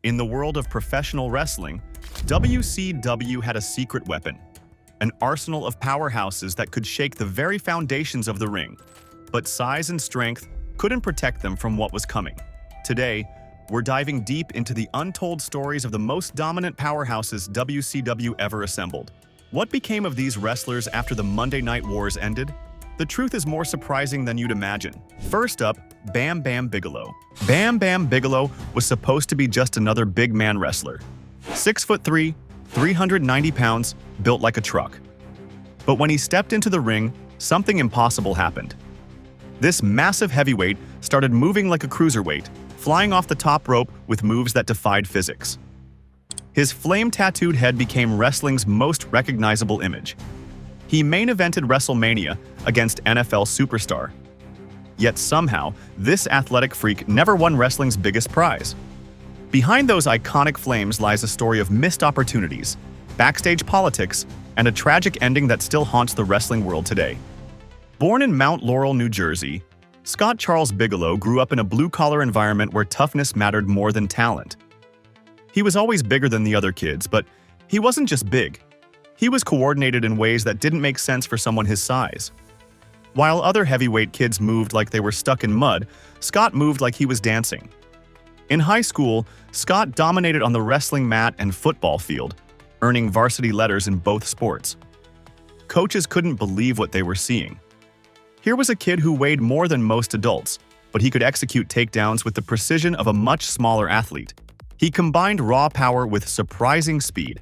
In the world of professional wrestling, WCW had a secret weapon, an arsenal of powerhouses that could shake the very foundations of the ring. But size and strength couldn't protect them from what was coming. Today, we're diving deep into the untold stories of the most dominant powerhouses WCW ever assembled. What became of these wrestlers after the Monday Night Wars ended? The truth is more surprising than you'd imagine. First up, Bam Bam Bigelow. Bam Bam Bigelow was supposed to be just another big man wrestler. 6'3", 390 pounds, built like a truck. But when he stepped into the ring, something impossible happened. This massive heavyweight started moving like a cruiserweight, flying off the top rope with moves that defied physics. His flame-tattooed head became wrestling's most recognizable image. He main-evented WrestleMania against NFL superstar. Yet somehow, this athletic freak never won wrestling's biggest prize. Behind those iconic flames lies a story of missed opportunities, backstage politics, and a tragic ending that still haunts the wrestling world today. Born in Mount Laurel, New Jersey, Scott Charles Bigelow grew up in a blue-collar environment where toughness mattered more than talent. He was always bigger than the other kids, but he wasn't just big. He was coordinated in ways that didn't make sense for someone his size. While other heavyweight kids moved like they were stuck in mud, Scott moved like he was dancing. In high school, Scott dominated on the wrestling mat and football field, earning varsity letters in both sports. Coaches couldn't believe what they were seeing. Here was a kid who weighed more than most adults, but he could execute takedowns with the precision of a much smaller athlete. He combined raw power with surprising speed.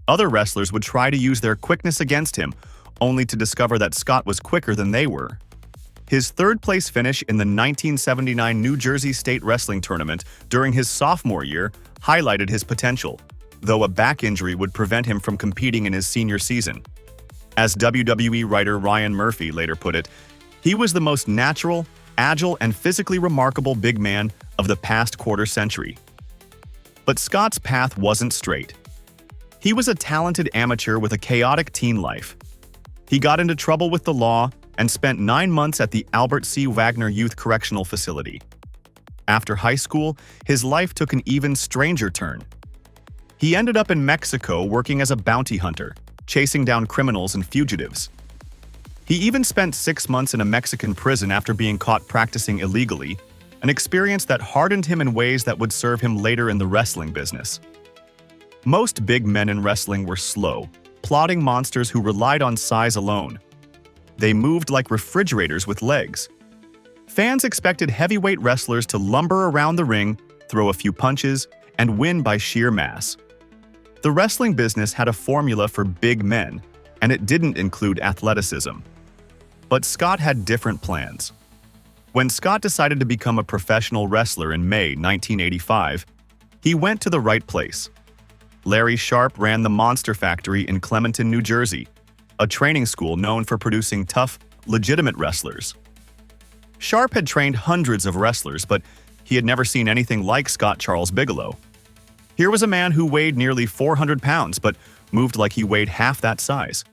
Other wrestlers would try to use their quickness against him, only to discover that Scott was quicker than they were. His third-place finish in the 1979 New Jersey State Wrestling Tournament during his sophomore year highlighted his potential, though a back injury would prevent him from competing in his senior season. As WWE writer Ryan Murphy later put it, he was the most natural, agile, and physically remarkable big man of the past quarter century. But Scott's path wasn't straight. He was a talented amateur with a chaotic teen life. He got into trouble with the law and spent 9 months at the Albert C. Wagner Youth Correctional Facility. After high school, his life took an even stranger turn. He ended up in Mexico working as a bounty hunter, chasing down criminals and fugitives. He even spent 6 months in a Mexican prison after being caught practicing illegally, an experience that hardened him in ways that would serve him later in the wrestling business. Most big men in wrestling were slow, plodding monsters who relied on size alone. They moved like refrigerators with legs. Fans expected heavyweight wrestlers to lumber around the ring, throw a few punches, and win by sheer mass. The wrestling business had a formula for big men, and it didn't include athleticism. But Scott had different plans. When Scott decided to become a professional wrestler in May 1985, he went to the right place. Larry Sharpe ran the Monster Factory in Clementon, New Jersey, a training school known for producing tough, legitimate wrestlers. Sharpe had trained hundreds of wrestlers, but he had never seen anything like Scott Charles Bigelow. Here was a man who weighed nearly 400 pounds, but moved like he weighed half that size.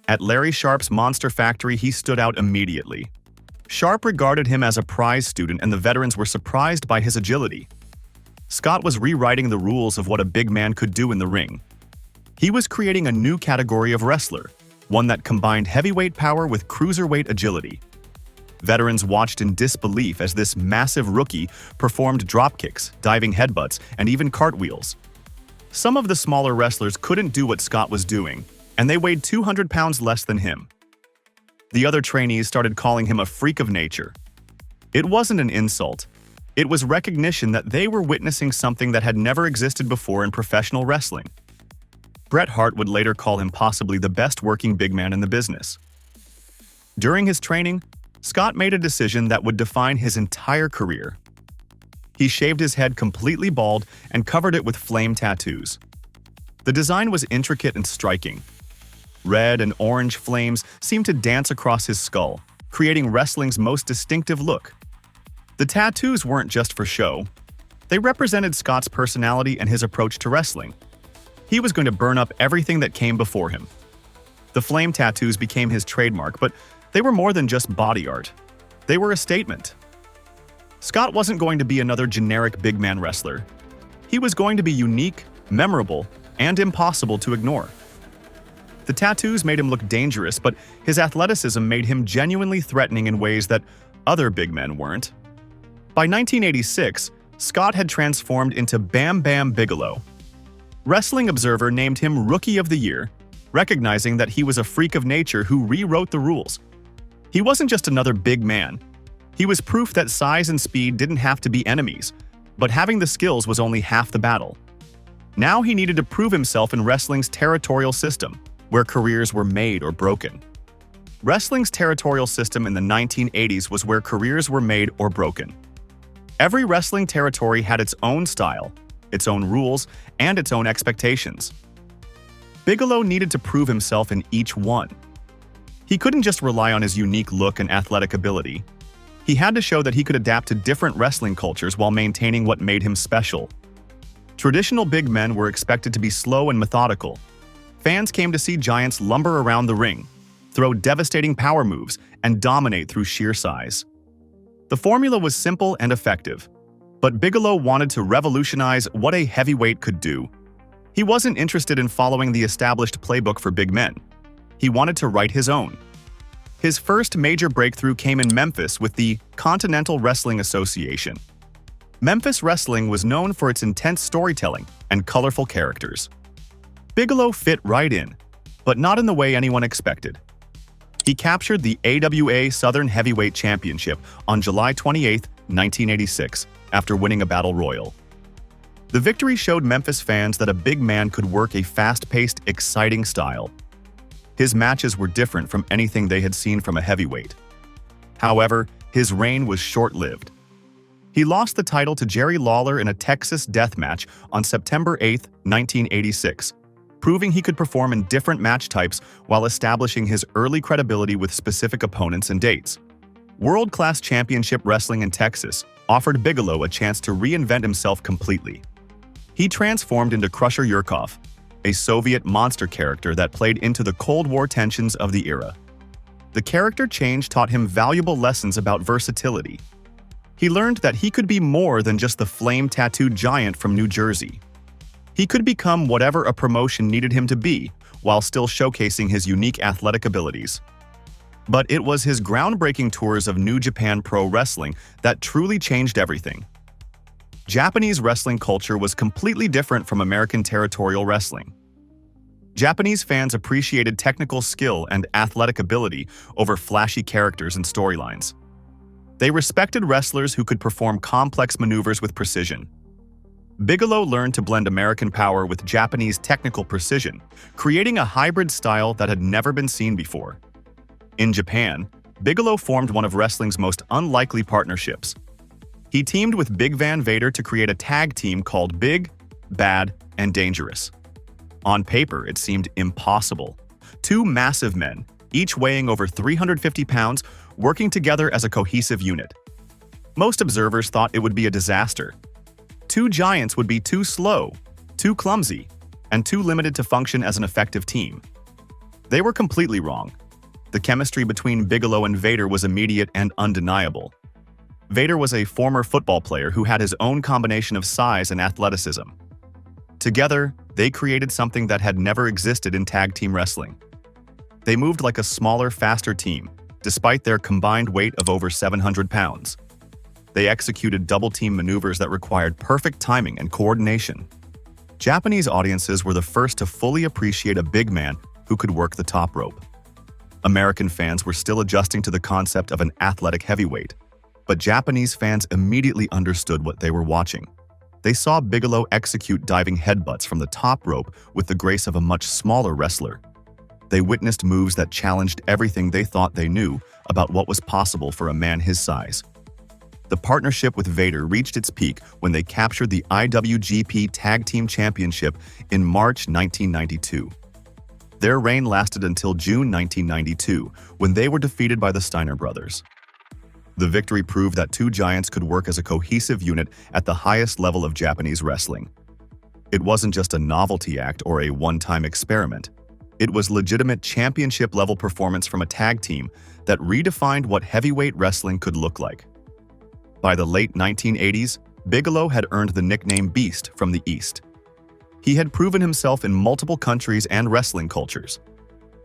At Larry Sharpe's Monster Factory, he stood out immediately. Sharpe regarded him as a prize student, and the veterans were surprised by his agility. Scott was rewriting the rules of what a big man could do in the ring. He was creating a new category of wrestler, one that combined heavyweight power with cruiserweight agility. Veterans watched in disbelief as this massive rookie performed dropkicks, diving headbutts, and even cartwheels. Some of the smaller wrestlers couldn't do what Scott was doing, and they weighed 200 pounds less than him. The other trainees started calling him a freak of nature. It wasn't an insult. It was recognition that they were witnessing something that had never existed before in professional wrestling. Bret Hart would later call him possibly the best working big man in the business. During his training, Scott made a decision that would define his entire career. He shaved his head completely bald and covered it with flame tattoos. The design was intricate and striking. Red and orange flames seemed to dance across his skull, creating wrestling's most distinctive look. The tattoos weren't just for show. They represented Scott's personality and his approach to wrestling. He was going to burn up everything that came before him. The flame tattoos became his trademark, but they were more than just body art. They were a statement. Scott wasn't going to be another generic big man wrestler. He was going to be unique, memorable, and impossible to ignore. The tattoos made him look dangerous, but his athleticism made him genuinely threatening in ways that other big men weren't. By 1986, Scott had transformed into Bam Bam Bigelow. Wrestling Observer named him Rookie of the Year, recognizing that he was a freak of nature who rewrote the rules. He wasn't just another big man. He was proof that size and speed didn't have to be enemies, but having the skills was only half the battle. Now he needed to prove himself in wrestling's territorial system, where careers were made or broken. Wrestling's territorial system in the 1980s was where careers were made or broken. Every wrestling territory had its own style, its own rules, and its own expectations. Bigelow needed to prove himself in each one. He couldn't just rely on his unique look and athletic ability. He had to show that he could adapt to different wrestling cultures while maintaining what made him special. Traditional big men were expected to be slow and methodical. Fans came to see giants lumber around the ring, throw devastating power moves, and dominate through sheer size. The formula was simple and effective, but Bigelow wanted to revolutionize what a heavyweight could do. He wasn't interested in following the established playbook for big men. He wanted to write his own. His first major breakthrough came in Memphis with the Continental Wrestling Association. Memphis wrestling was known for its intense storytelling and colorful characters. Bigelow fit right in, but not in the way anyone expected. He captured the AWA Southern Heavyweight Championship on July 28, 1986, after winning a battle royal. The victory showed Memphis fans that a big man could work a fast-paced, exciting style. His matches were different from anything they had seen from a heavyweight. However, his reign was short-lived. He lost the title to Jerry Lawler in a Texas death match on September 8, 1986, proving he could perform in different match types while establishing his early credibility with specific opponents and dates. World-class championship wrestling in Texas offered Bigelow a chance to reinvent himself completely. He transformed into Crusher Yurkov, a Soviet monster character that played into the Cold War tensions of the era. The character change taught him valuable lessons about versatility. He learned that he could be more than just the flame-tattooed giant from New Jersey. He could become whatever a promotion needed him to be, while still showcasing his unique athletic abilities. But it was his groundbreaking tours of New Japan Pro Wrestling that truly changed everything. Japanese wrestling culture was completely different from American territorial wrestling. Japanese fans appreciated technical skill and athletic ability over flashy characters and storylines. They respected wrestlers who could perform complex maneuvers with precision. Bigelow learned to blend American power with Japanese technical precision, creating a hybrid style that had never been seen before. In Japan, Bigelow formed one of wrestling's most unlikely partnerships. He teamed with Big Van Vader to create a tag team called Big, Bad, and Dangerous. On paper, it seemed impossible. Two massive men, each weighing over 350 pounds, working together as a cohesive unit. Most observers thought it would be a disaster. Two giants would be too slow, too clumsy, and too limited to function as an effective team. They were completely wrong. The chemistry between Bigelow and Vader was immediate and undeniable. Vader was a former football player who had his own combination of size and athleticism. Together, they created something that had never existed in tag team wrestling. They moved like a smaller, faster team, despite their combined weight of over 700 pounds. They executed double-team maneuvers that required perfect timing and coordination. Japanese audiences were the first to fully appreciate a big man who could work the top rope. American fans were still adjusting to the concept of an athletic heavyweight, but Japanese fans immediately understood what they were watching. They saw Bigelow execute diving headbutts from the top rope with the grace of a much smaller wrestler. They witnessed moves that challenged everything they thought they knew about what was possible for a man his size. The partnership with Vader reached its peak when they captured the IWGP Tag Team Championship in March 1992. Their reign lasted until June 1992, when they were defeated by the Steiner brothers. The victory proved that two giants could work as a cohesive unit at the highest level of Japanese wrestling. It wasn't just a novelty act or a one-time experiment. It was legitimate championship-level performance from a tag team that redefined what heavyweight wrestling could look like. By the late 1980s, Bigelow had earned the nickname Beast from the East. He had proven himself in multiple countries and wrestling cultures.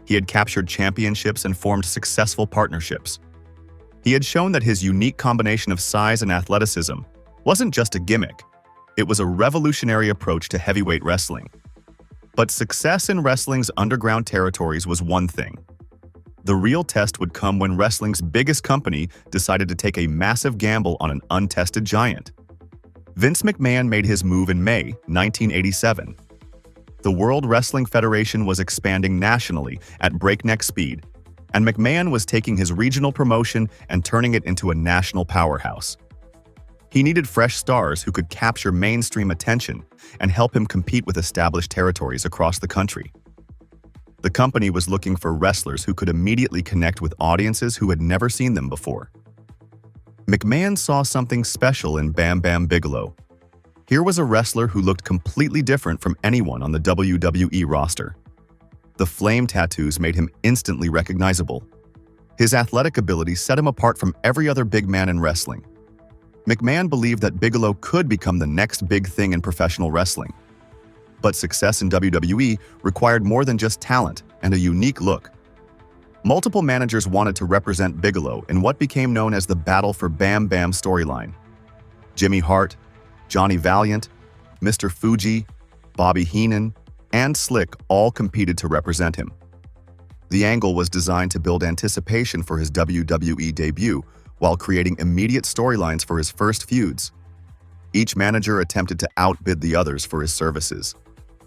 He had captured championships and formed successful partnerships. He had shown that his unique combination of size and athleticism wasn't just a gimmick, it was a revolutionary approach to heavyweight wrestling. But success in wrestling's underground territories was one thing. The real test would come when wrestling's biggest company decided to take a massive gamble on an untested giant. Vince McMahon made his move in May 1987. The World Wrestling Federation was expanding nationally at breakneck speed, and McMahon was taking his regional promotion and turning it into a national powerhouse. He needed fresh stars who could capture mainstream attention and help him compete with established territories across the country. The company was looking for wrestlers who could immediately connect with audiences who had never seen them before. McMahon saw something special in Bam Bam Bigelow. Here was a wrestler who looked completely different from anyone on the WWE roster. The flame tattoos made him instantly recognizable. His athletic ability set him apart from every other big man in wrestling. McMahon believed that Bigelow could become the next big thing in professional wrestling. But success in WWE required more than just talent and a unique look. Multiple managers wanted to represent Bigelow in what became known as the Battle for Bam Bam storyline. Jimmy Hart, Johnny Valiant, Mr. Fuji, Bobby Heenan, and Slick all competed to represent him. The angle was designed to build anticipation for his WWE debut while creating immediate storylines for his first feuds. Each manager attempted to outbid the others for his services,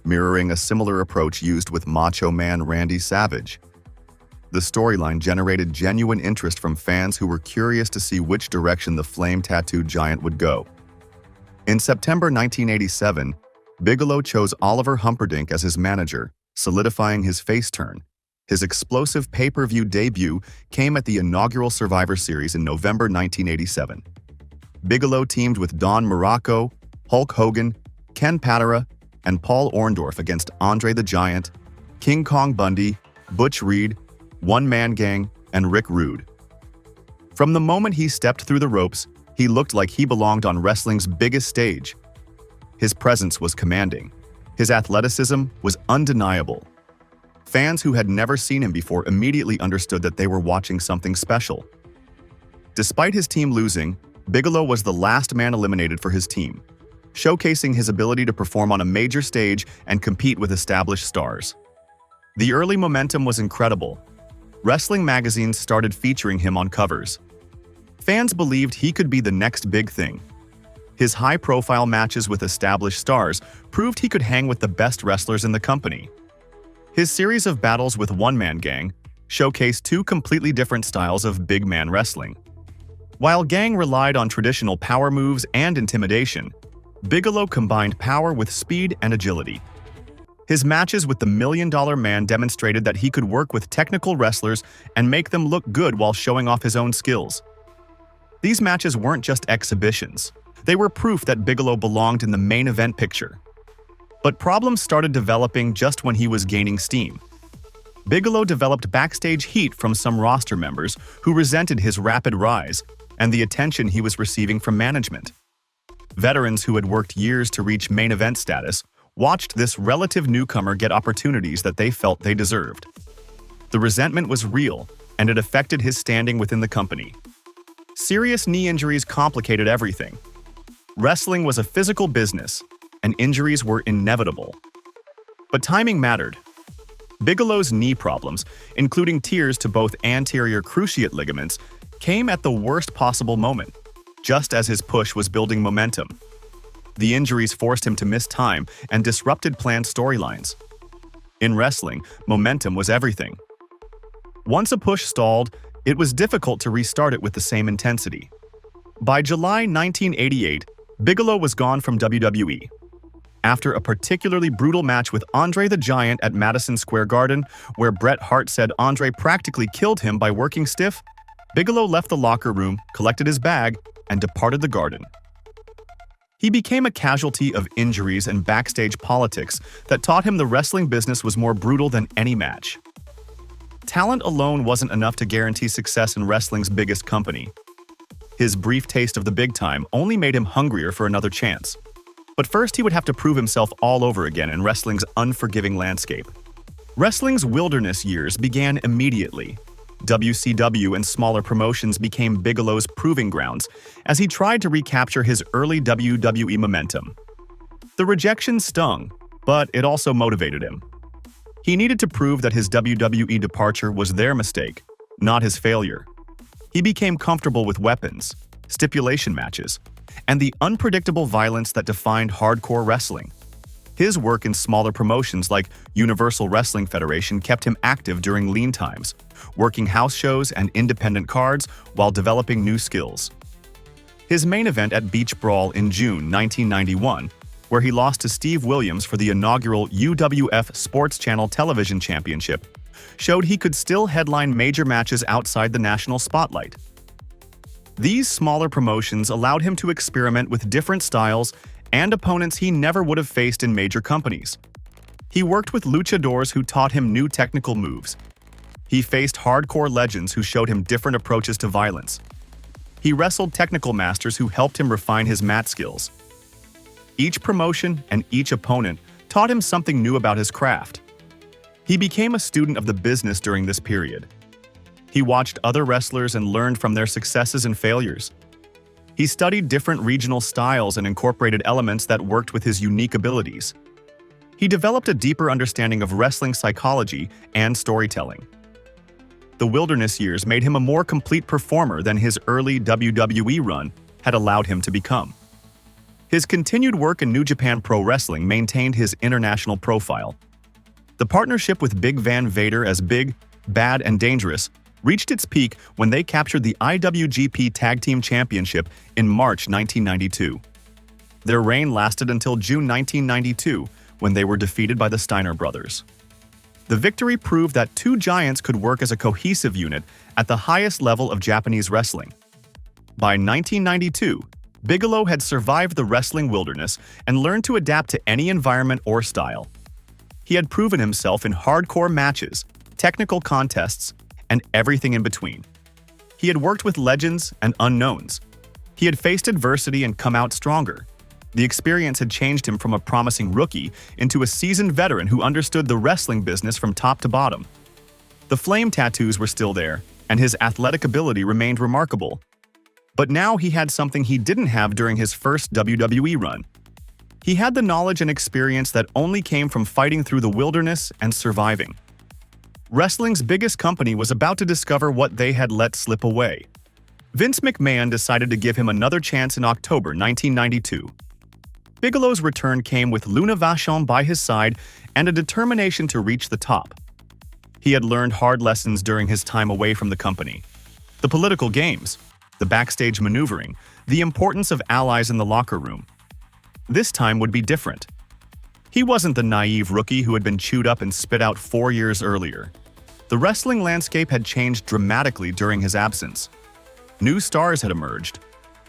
mirroring a similar approach used with Macho Man Randy Savage. The storyline generated genuine interest from fans who were curious to see which direction the flame-tattooed giant would go. In September 1987, Bigelow chose Oliver Humperdinck as his manager, solidifying his face turn. His explosive pay-per-view debut came at the inaugural Survivor Series in November 1987. Bigelow teamed with Don Muraco, Hulk Hogan, Ken Patera, and Paul Orndorff against Andre the Giant, King Kong Bundy, Butch Reed, One Man Gang, and Rick Rude. From the moment he stepped through the ropes, he looked like he belonged on wrestling's biggest stage. His presence was commanding. His athleticism was undeniable. Fans who had never seen him before immediately understood that they were watching something special. Despite his team losing, Bigelow was the last man eliminated for his team, showcasing his ability to perform on a major stage and compete with established stars. The early momentum was incredible. Wrestling magazines started featuring him on covers. Fans believed he could be the next big thing. His high-profile matches with established stars proved he could hang with the best wrestlers in the company. His series of battles with One Man Gang showcased two completely different styles of big man wrestling. While Gang relied on traditional power moves and intimidation, Bigelow combined power with speed and agility. His matches with the $1 Million Man demonstrated that he could work with technical wrestlers and make them look good while showing off his own skills. These matches weren't just exhibitions. They were proof that Bigelow belonged in the main event picture. But problems started developing just when he was gaining steam. Bigelow developed backstage heat from some roster members who resented his rapid rise and the attention he was receiving from management. Veterans who had worked years to reach main event status watched this relative newcomer get opportunities that they felt they deserved. The resentment was real, and it affected his standing within the company. Serious knee injuries complicated everything. Wrestling was a physical business, and injuries were inevitable. But timing mattered. Bigelow's knee problems, including tears to both anterior cruciate ligaments, came at the worst possible moment, just as his push was building momentum. The injuries forced him to miss time and disrupted planned storylines. In wrestling, momentum was everything. Once a push stalled, it was difficult to restart it with the same intensity. By July 1988, Bigelow was gone from WWE. After a particularly brutal match with Andre the Giant at Madison Square Garden, where Bret Hart said Andre practically killed him by working stiff, Bigelow left the locker room, collected his bag, and departed the Garden. He became a casualty of injuries and backstage politics that taught him the wrestling business was more brutal than any match. Talent alone wasn't enough to guarantee success in wrestling's biggest company. His brief taste of the big time only made him hungrier for another chance. But first he would have to prove himself all over again in wrestling's unforgiving landscape. Wrestling's wilderness years began immediately. WCW and smaller promotions became Bigelow's proving grounds as he tried to recapture his early WWE momentum. The rejection stung, but it also motivated him. He needed to prove that his WWE departure was their mistake, not his failure. He became comfortable with weapons, stipulation matches, and the unpredictable violence that defined hardcore wrestling. His work in smaller promotions like Universal Wrestling Federation kept him active during lean times, working house shows and independent cards while developing new skills. His main event at Beach Brawl in June 1991, where he lost to Steve Williams for the inaugural UWF Sports Channel Television Championship, showed he could still headline major matches outside the national spotlight. These smaller promotions allowed him to experiment with different styles and opponents he never would have faced in major companies. He worked with luchadors who taught him new technical moves. He faced hardcore legends who showed him different approaches to violence. He wrestled technical masters who helped him refine his mat skills. Each promotion and each opponent taught him something new about his craft. He became a student of the business during this period. He watched other wrestlers and learned from their successes and failures. He studied different regional styles and incorporated elements that worked with his unique abilities. He developed a deeper understanding of wrestling psychology and storytelling. The wilderness years made him a more complete performer than his early WWE run had allowed him to become. His continued work in New Japan Pro Wrestling maintained his international profile. The partnership with Big Van Vader as Big, Bad, and Dangerous reached its peak when they captured the IWGP Tag Team Championship in March 1992. Their reign lasted until June 1992, when they were defeated by the Steiner brothers. The victory proved that two giants could work as a cohesive unit at the highest level of Japanese wrestling. By 1992, Bigelow had survived the wrestling wilderness and learned to adapt to any environment or style. He had proven himself in hardcore matches, technical contests, and everything in between. He had worked with legends and unknowns. He had faced adversity and come out stronger. The experience had changed him from a promising rookie into a seasoned veteran who understood the wrestling business from top to bottom. The flame tattoos were still there, and his athletic ability remained remarkable. But now he had something he didn't have during his first WWE run. He had the knowledge and experience that only came from fighting through the wilderness and surviving. Wrestling's biggest company was about to discover what they had let slip away. Vince McMahon decided to give him another chance in October 1992. Bigelow's return came with Luna Vachon by his side and a determination to reach the top. He had learned hard lessons during his time away from the company. The political games, the backstage maneuvering, the importance of allies in the locker room. This time would be different. He wasn't the naive rookie who had been chewed up and spit out 4 years earlier. The wrestling landscape had changed dramatically during his absence. New stars had emerged.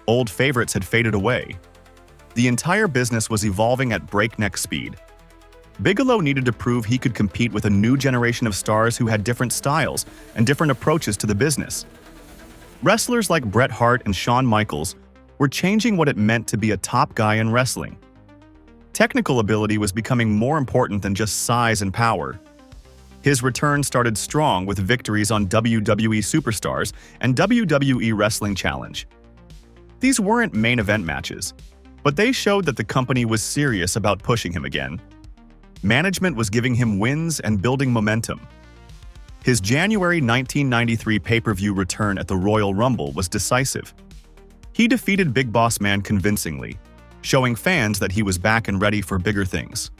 Old favorites had faded away. The entire business was evolving at breakneck speed. Bigelow needed to prove he could compete with a new generation of stars who had different styles and different approaches to the business. Wrestlers like Bret Hart and Shawn Michaels were changing what it meant to be a top guy in wrestling. Technical ability was becoming more important than just size and power. His return started strong with victories on WWE Superstars and WWE Wrestling Challenge. These weren't main event matches, but they showed that the company was serious about pushing him again. Management was giving him wins and building momentum. His January 1993 pay-per-view return at the Royal Rumble was decisive. He defeated Big Boss Man convincingly, showing fans that he was back and ready for bigger things.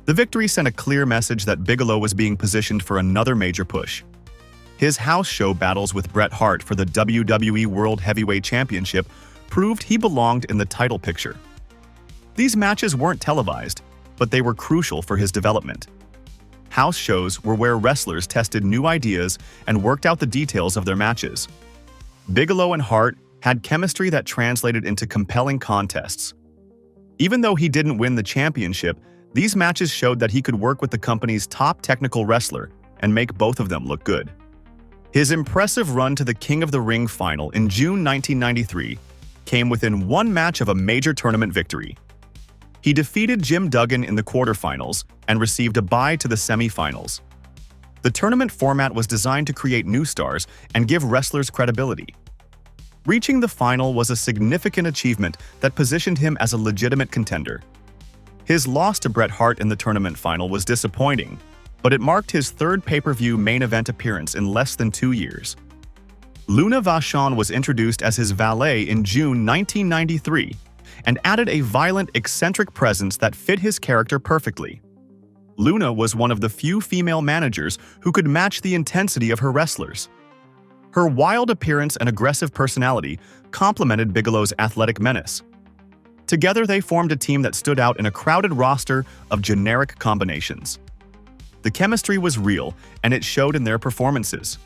The victory sent a clear message that Bigelow was being positioned for another major push. His house show battles with Bret Hart for the WWE World Heavyweight Championship proved he belonged in the title picture. These matches weren't televised, but they were crucial for his development. House shows were where wrestlers tested new ideas and worked out the details of their matches. Bigelow and Hart had chemistry that translated into compelling contests. Even though he didn't win the championship, these matches showed that he could work with the company's top technical wrestler and make both of them look good. His impressive run to the King of the Ring final in June 1993 came within one match of a major tournament victory. He defeated Jim Duggan in the quarterfinals and received a bye to the semifinals. The tournament format was designed to create new stars and give wrestlers credibility. Reaching the final was a significant achievement that positioned him as a legitimate contender. His loss to Bret Hart in the tournament final was disappointing, but it marked his third pay-per-view main event appearance in less than 2 years. Luna Vachon was introduced as his valet in June 1993 and added a violent, eccentric presence that fit his character perfectly. Luna was one of the few female managers who could match the intensity of her wrestlers. Her wild appearance and aggressive personality complemented Bigelow's athletic menace. Together, they formed a team that stood out in a crowded roster of generic combinations. The chemistry was real, and it showed in their performances.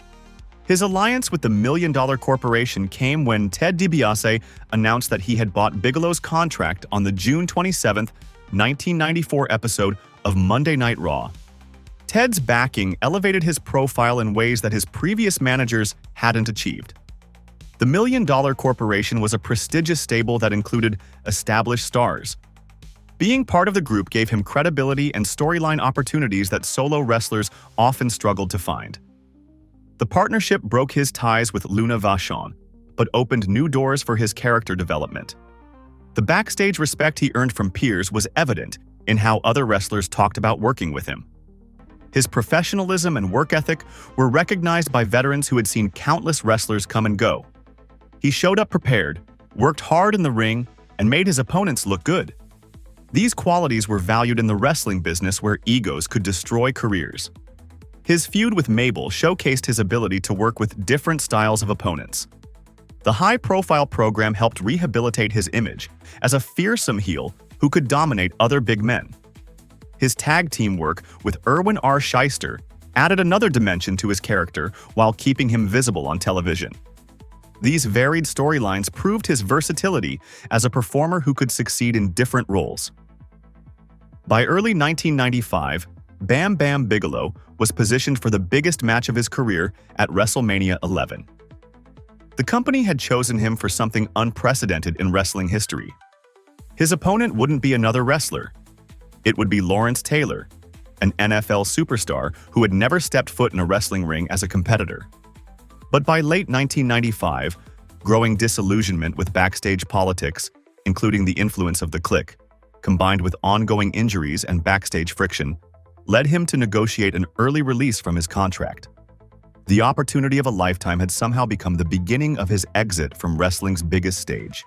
His alliance with the $1 Million Corporation came when Ted DiBiase announced that he had bought Bigelow's contract on the June 27, 1994 episode of Monday Night Raw. Ted's backing elevated his profile in ways that his previous managers hadn't achieved. The $1 Million Corporation was a prestigious stable that included established stars. Being part of the group gave him credibility and storyline opportunities that solo wrestlers often struggled to find. The partnership broke his ties with Luna Vachon, but opened new doors for his character development. The backstage respect he earned from peers was evident in how other wrestlers talked about working with him. His professionalism and work ethic were recognized by veterans who had seen countless wrestlers come and go. He showed up prepared, worked hard in the ring, and made his opponents look good. These qualities were valued in the wrestling business where egos could destroy careers. His feud with Mabel showcased his ability to work with different styles of opponents. The high-profile program helped rehabilitate his image as a fearsome heel who could dominate other big men. His tag team work with Erwin R. Shyster added another dimension to his character while keeping him visible on television. These varied storylines proved his versatility as a performer who could succeed in different roles. By early 1995, Bam Bam Bigelow was positioned for the biggest match of his career at WrestleMania 11. The company had chosen him for something unprecedented in wrestling history. His opponent wouldn't be another wrestler. It would be Lawrence Taylor, an NFL superstar who had never stepped foot in a wrestling ring as a competitor. But by late 1995, growing disillusionment with backstage politics, including the influence of the Clique, combined with ongoing injuries and backstage friction, led him to negotiate an early release from his contract. The opportunity of a lifetime had somehow become the beginning of his exit from wrestling's biggest stage.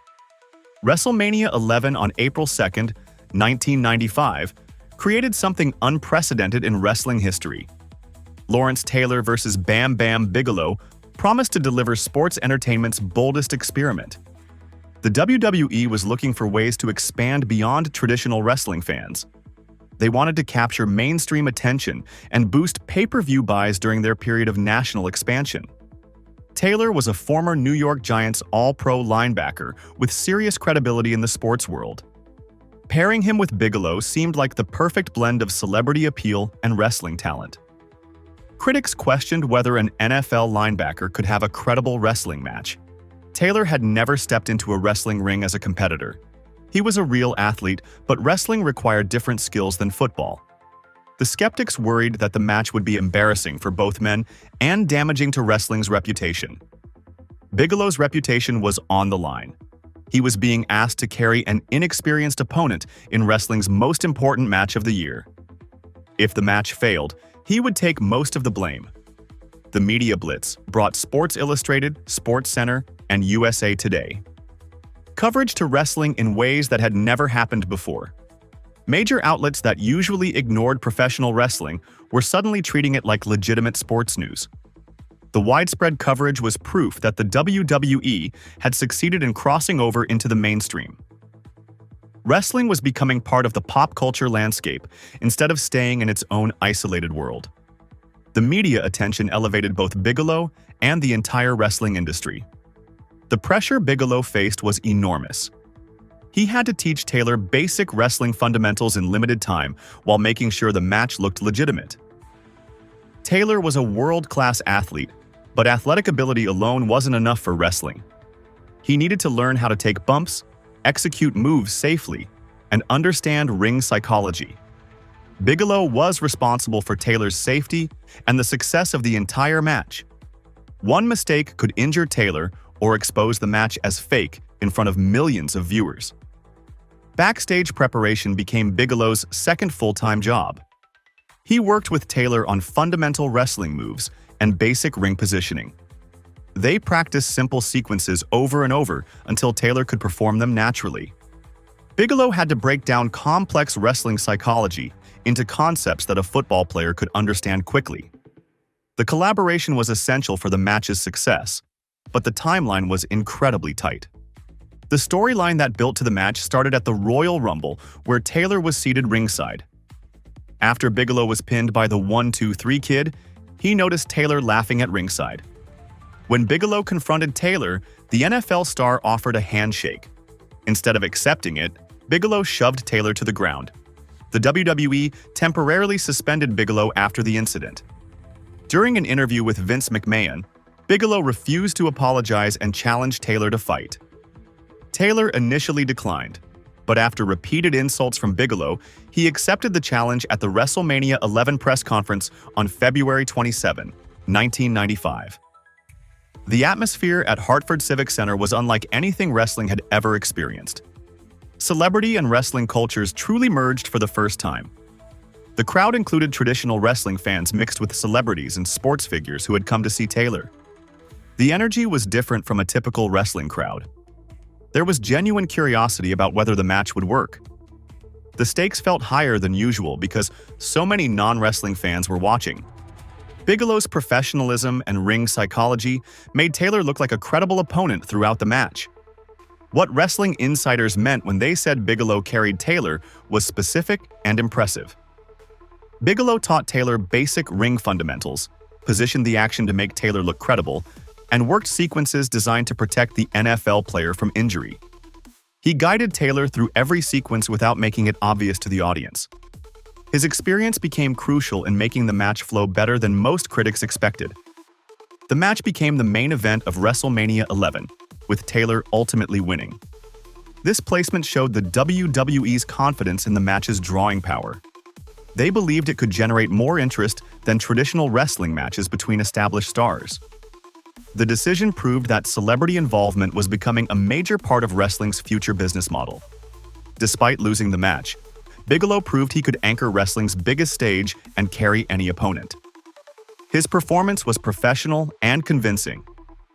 WrestleMania 11 on April 2, 1995, created something unprecedented in wrestling history. Lawrence Taylor versus Bam Bam Bigelow promised to deliver sports entertainment's boldest experiment. The WWE was looking for ways to expand beyond traditional wrestling fans. They wanted to capture mainstream attention and boost pay-per-view buys during their period of national expansion. Taylor was a former New York Giants All-Pro linebacker with serious credibility in the sports world. Pairing him with Bigelow seemed like the perfect blend of celebrity appeal and wrestling talent. Critics questioned whether an NFL linebacker could have a credible wrestling match. Taylor had never stepped into a wrestling ring as a competitor. He was a real athlete, but wrestling required different skills than football. The skeptics worried that the match would be embarrassing for both men and damaging to wrestling's reputation. Bigelow's reputation was on the line. He was being asked to carry an inexperienced opponent in wrestling's most important match of the year. If the match failed, he would take most of the blame. The media blitz brought Sports Illustrated, SportsCenter, and USA Today. Coverage to wrestling in ways that had never happened before. Major outlets that usually ignored professional wrestling were suddenly treating it like legitimate sports news. The widespread coverage was proof that the WWE had succeeded in crossing over into the mainstream. Wrestling was becoming part of the pop culture landscape instead of staying in its own isolated world. The media attention elevated both Bigelow and the entire wrestling industry. The pressure Bigelow faced was enormous. He had to teach Taylor basic wrestling fundamentals in limited time while making sure the match looked legitimate. Taylor was a world-class athlete, But athletic ability alone wasn't enough for wrestling. He needed to learn how to take bumps, execute moves safely, and understand ring psychology. Bigelow was responsible for Taylor's safety and the success of the entire match. One mistake could injure Taylor or expose the match as fake in front of millions of viewers. Backstage preparation became Bigelow's second full-time job. He worked with Taylor on fundamental wrestling moves and basic ring positioning. They practiced simple sequences over and over until Taylor could perform them naturally. Bigelow had to break down complex wrestling psychology into concepts that a football player could understand quickly. The collaboration was essential for the match's success, but the timeline was incredibly tight. The storyline that built to the match started at the Royal Rumble, where Taylor was seated ringside. After Bigelow was pinned by the 1-2-3 Kid, he noticed Taylor laughing at ringside. When Bigelow confronted Taylor, the NFL star offered a handshake. Instead of accepting it, Bigelow shoved Taylor to the ground. The WWE temporarily suspended Bigelow after the incident. During an interview with Vince McMahon, Bigelow refused to apologize and challenged Taylor to fight. Taylor initially declined, but after repeated insults from Bigelow, he accepted the challenge at the WrestleMania 11 press conference on February 27, 1995. The atmosphere at Hartford Civic Center was unlike anything wrestling had ever experienced. Celebrity and wrestling cultures truly merged for the first time. The crowd included traditional wrestling fans mixed with celebrities and sports figures who had come to see Taylor. The energy was different from a typical wrestling crowd. There was genuine curiosity about whether the match would work. The stakes felt higher than usual because so many non-wrestling fans were watching. Bigelow's professionalism and ring psychology made Taylor look like a credible opponent throughout the match. What wrestling insiders meant when they said Bigelow carried Taylor was specific and impressive. Bigelow taught Taylor basic ring fundamentals, positioned the action to make Taylor look credible, and worked sequences designed to protect the NFL player from injury. He guided Taylor through every sequence without making it obvious to the audience. His experience became crucial in making the match flow better than most critics expected. The match became the main event of WrestleMania 11, with Taylor ultimately winning. This placement showed the WWE's confidence in the match's drawing power. They believed it could generate more interest than traditional wrestling matches between established stars. The decision proved that celebrity involvement was becoming a major part of wrestling's future business model. Despite losing the match, Bigelow proved he could anchor wrestling's biggest stage and carry any opponent. His performance was professional and convincing.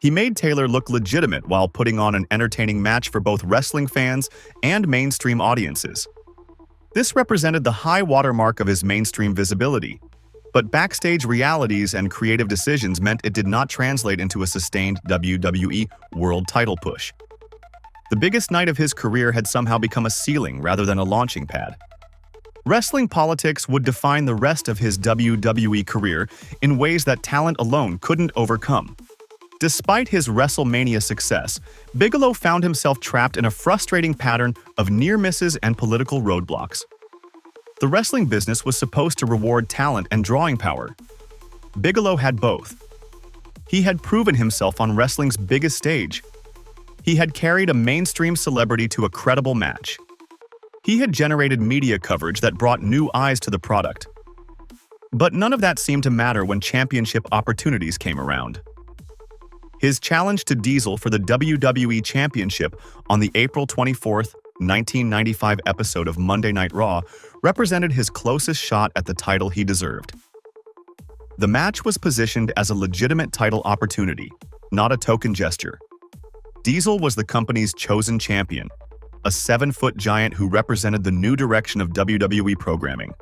He made Taylor look legitimate while putting on an entertaining match for both wrestling fans and mainstream audiences. This represented the high watermark of his mainstream visibility, but backstage realities and creative decisions meant it did not translate into a sustained WWE World title push. The biggest night of his career had somehow become a ceiling rather than a launching pad. Wrestling politics would define the rest of his WWE career in ways that talent alone couldn't overcome. Despite his WrestleMania success, Bigelow found himself trapped in a frustrating pattern of near misses and political roadblocks. The wrestling business was supposed to reward talent and drawing power. Bigelow had both. He had proven himself on wrestling's biggest stage. He had carried a mainstream celebrity to a credible match. He had generated media coverage that brought new eyes to the product. But none of that seemed to matter when championship opportunities came around. His challenge to Diesel for the WWE Championship on the April 24, 1995 episode of Monday Night Raw represented his closest shot at the title he deserved. The match was positioned as a legitimate title opportunity, not a token gesture. Diesel was the company's chosen champion, a 7-foot giant who represented the new direction of WWE programming.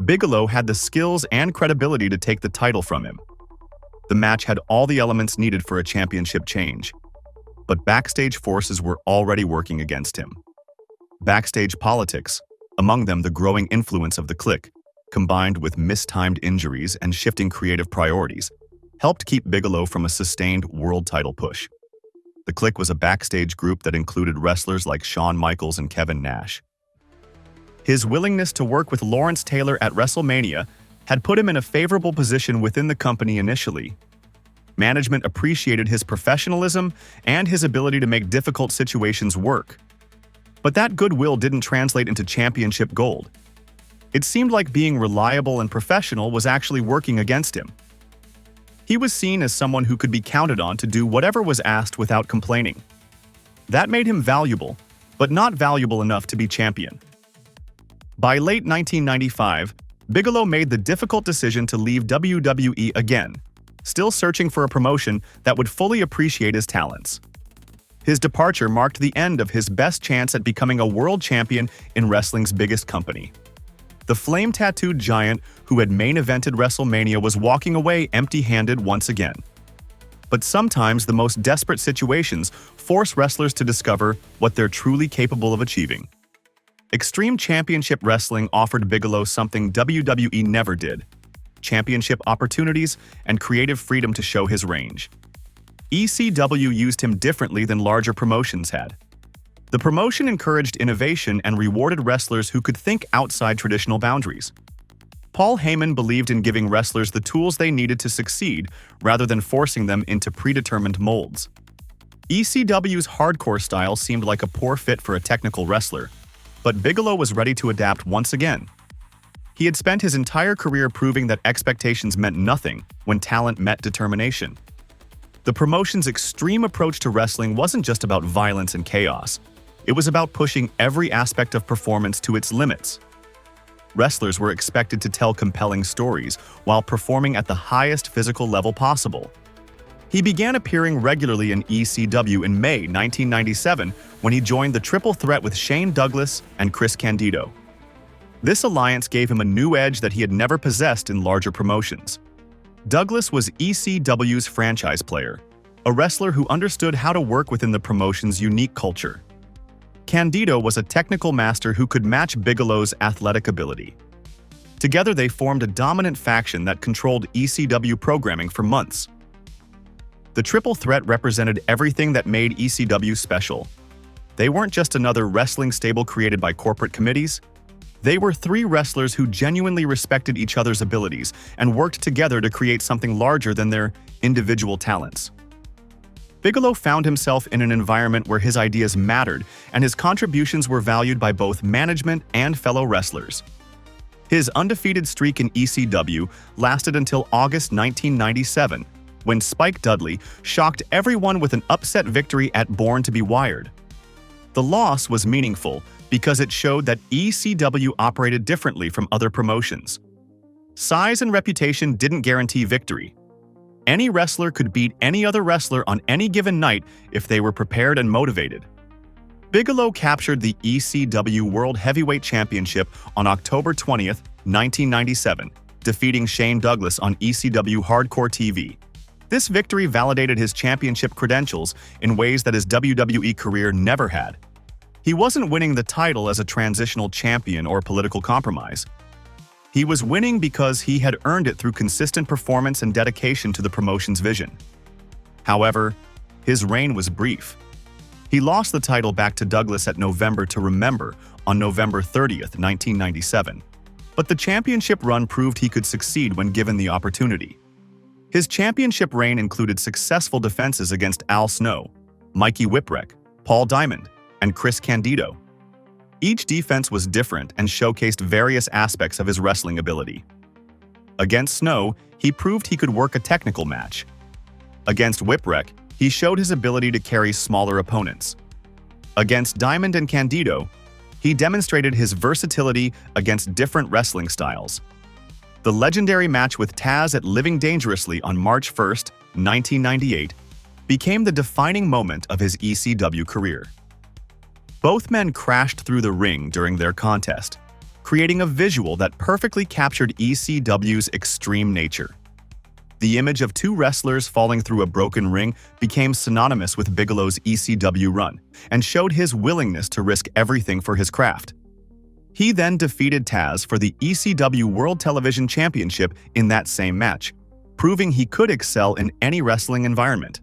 Bigelow had the skills and credibility to take the title from him. The match had all the elements needed for a championship change, but backstage forces were already working against him. Backstage politics, among them the growing influence of the Clique, combined with mistimed injuries and shifting creative priorities, helped keep Bigelow from a sustained world title push. The Clique was a backstage group that included wrestlers like Shawn Michaels and Kevin Nash. His willingness to work with Lawrence Taylor at WrestleMania had put him in a favorable position within the company initially. Management appreciated his professionalism and his ability to make difficult situations work. But that goodwill didn't translate into championship gold. It seemed like being reliable and professional was actually working against him. He was seen as someone who could be counted on to do whatever was asked without complaining. That made him valuable, but not valuable enough to be champion. By late 1995, Bigelow made the difficult decision to leave WWE again, still searching for a promotion that would fully appreciate his talents. His departure marked the end of his best chance at becoming a world champion in wrestling's biggest company. The flame-tattooed giant who had main-evented WrestleMania was walking away empty-handed once again. But sometimes the most desperate situations force wrestlers to discover what they're truly capable of achieving. Extreme Championship Wrestling offered Bigelow something WWE never did: championship opportunities and creative freedom to show his range. ECW used him differently than larger promotions had. The promotion encouraged innovation and rewarded wrestlers who could think outside traditional boundaries. Paul Heyman believed in giving wrestlers the tools they needed to succeed rather than forcing them into predetermined molds. ECW's hardcore style seemed like a poor fit for a technical wrestler, but Bigelow was ready to adapt once again. He had spent his entire career proving that expectations meant nothing when talent met determination. The promotion's extreme approach to wrestling wasn't just about violence and chaos. It was about pushing every aspect of performance to its limits. Wrestlers were expected to tell compelling stories while performing at the highest physical level possible. He began appearing regularly in ECW in May 1997 when he joined the Triple Threat with Shane Douglas and Chris Candido. This alliance gave him a new edge that he had never possessed in larger promotions. Douglas was ECW's franchise player, a wrestler who understood how to work within the promotion's unique culture. Candido was a technical master who could match Bigelow's athletic ability. Together they formed a dominant faction that controlled ECW programming for months. The Triple Threat represented everything that made ECW special. They weren't just another wrestling stable created by corporate committees. They were three wrestlers who genuinely respected each other's abilities and worked together to create something larger than their individual talents. Bigelow found himself in an environment where his ideas mattered and his contributions were valued by both management and fellow wrestlers. His undefeated streak in ECW lasted until August 1997, when Spike Dudley shocked everyone with an upset victory at Born to be Wired. The loss was meaningful because it showed that ECW operated differently from other promotions. Size and reputation didn't guarantee victory. Any wrestler could beat any other wrestler on any given night if they were prepared and motivated. Bigelow captured the ECW World Heavyweight Championship on October 20, 1997, defeating Shane Douglas on ECW Hardcore TV. This victory validated his championship credentials in ways that his WWE career never had. He wasn't winning the title as a transitional champion or political compromise. He was winning because he had earned it through consistent performance and dedication to the promotion's vision. However, his reign was brief. He lost the title back to Douglas at November to Remember on November 30, 1997. But the championship run proved he could succeed when given the opportunity. His championship reign included successful defenses against Al Snow, Mikey Whipwreck, Paul Diamond, and Chris Candido. Each defense was different and showcased various aspects of his wrestling ability. Against Snow, he proved he could work a technical match. Against Whipwreck, he showed his ability to carry smaller opponents. Against Diamond and Candido, he demonstrated his versatility against different wrestling styles. The legendary match with Taz at Living Dangerously on March 1, 1998, became the defining moment of his ECW career. Both men crashed through the ring during their contest, creating a visual that perfectly captured ECW's extreme nature. The image of two wrestlers falling through a broken ring became synonymous with Bigelow's ECW run and showed his willingness to risk everything for his craft. He then defeated Taz for the ECW World Television Championship in that same match, proving he could excel in any wrestling environment.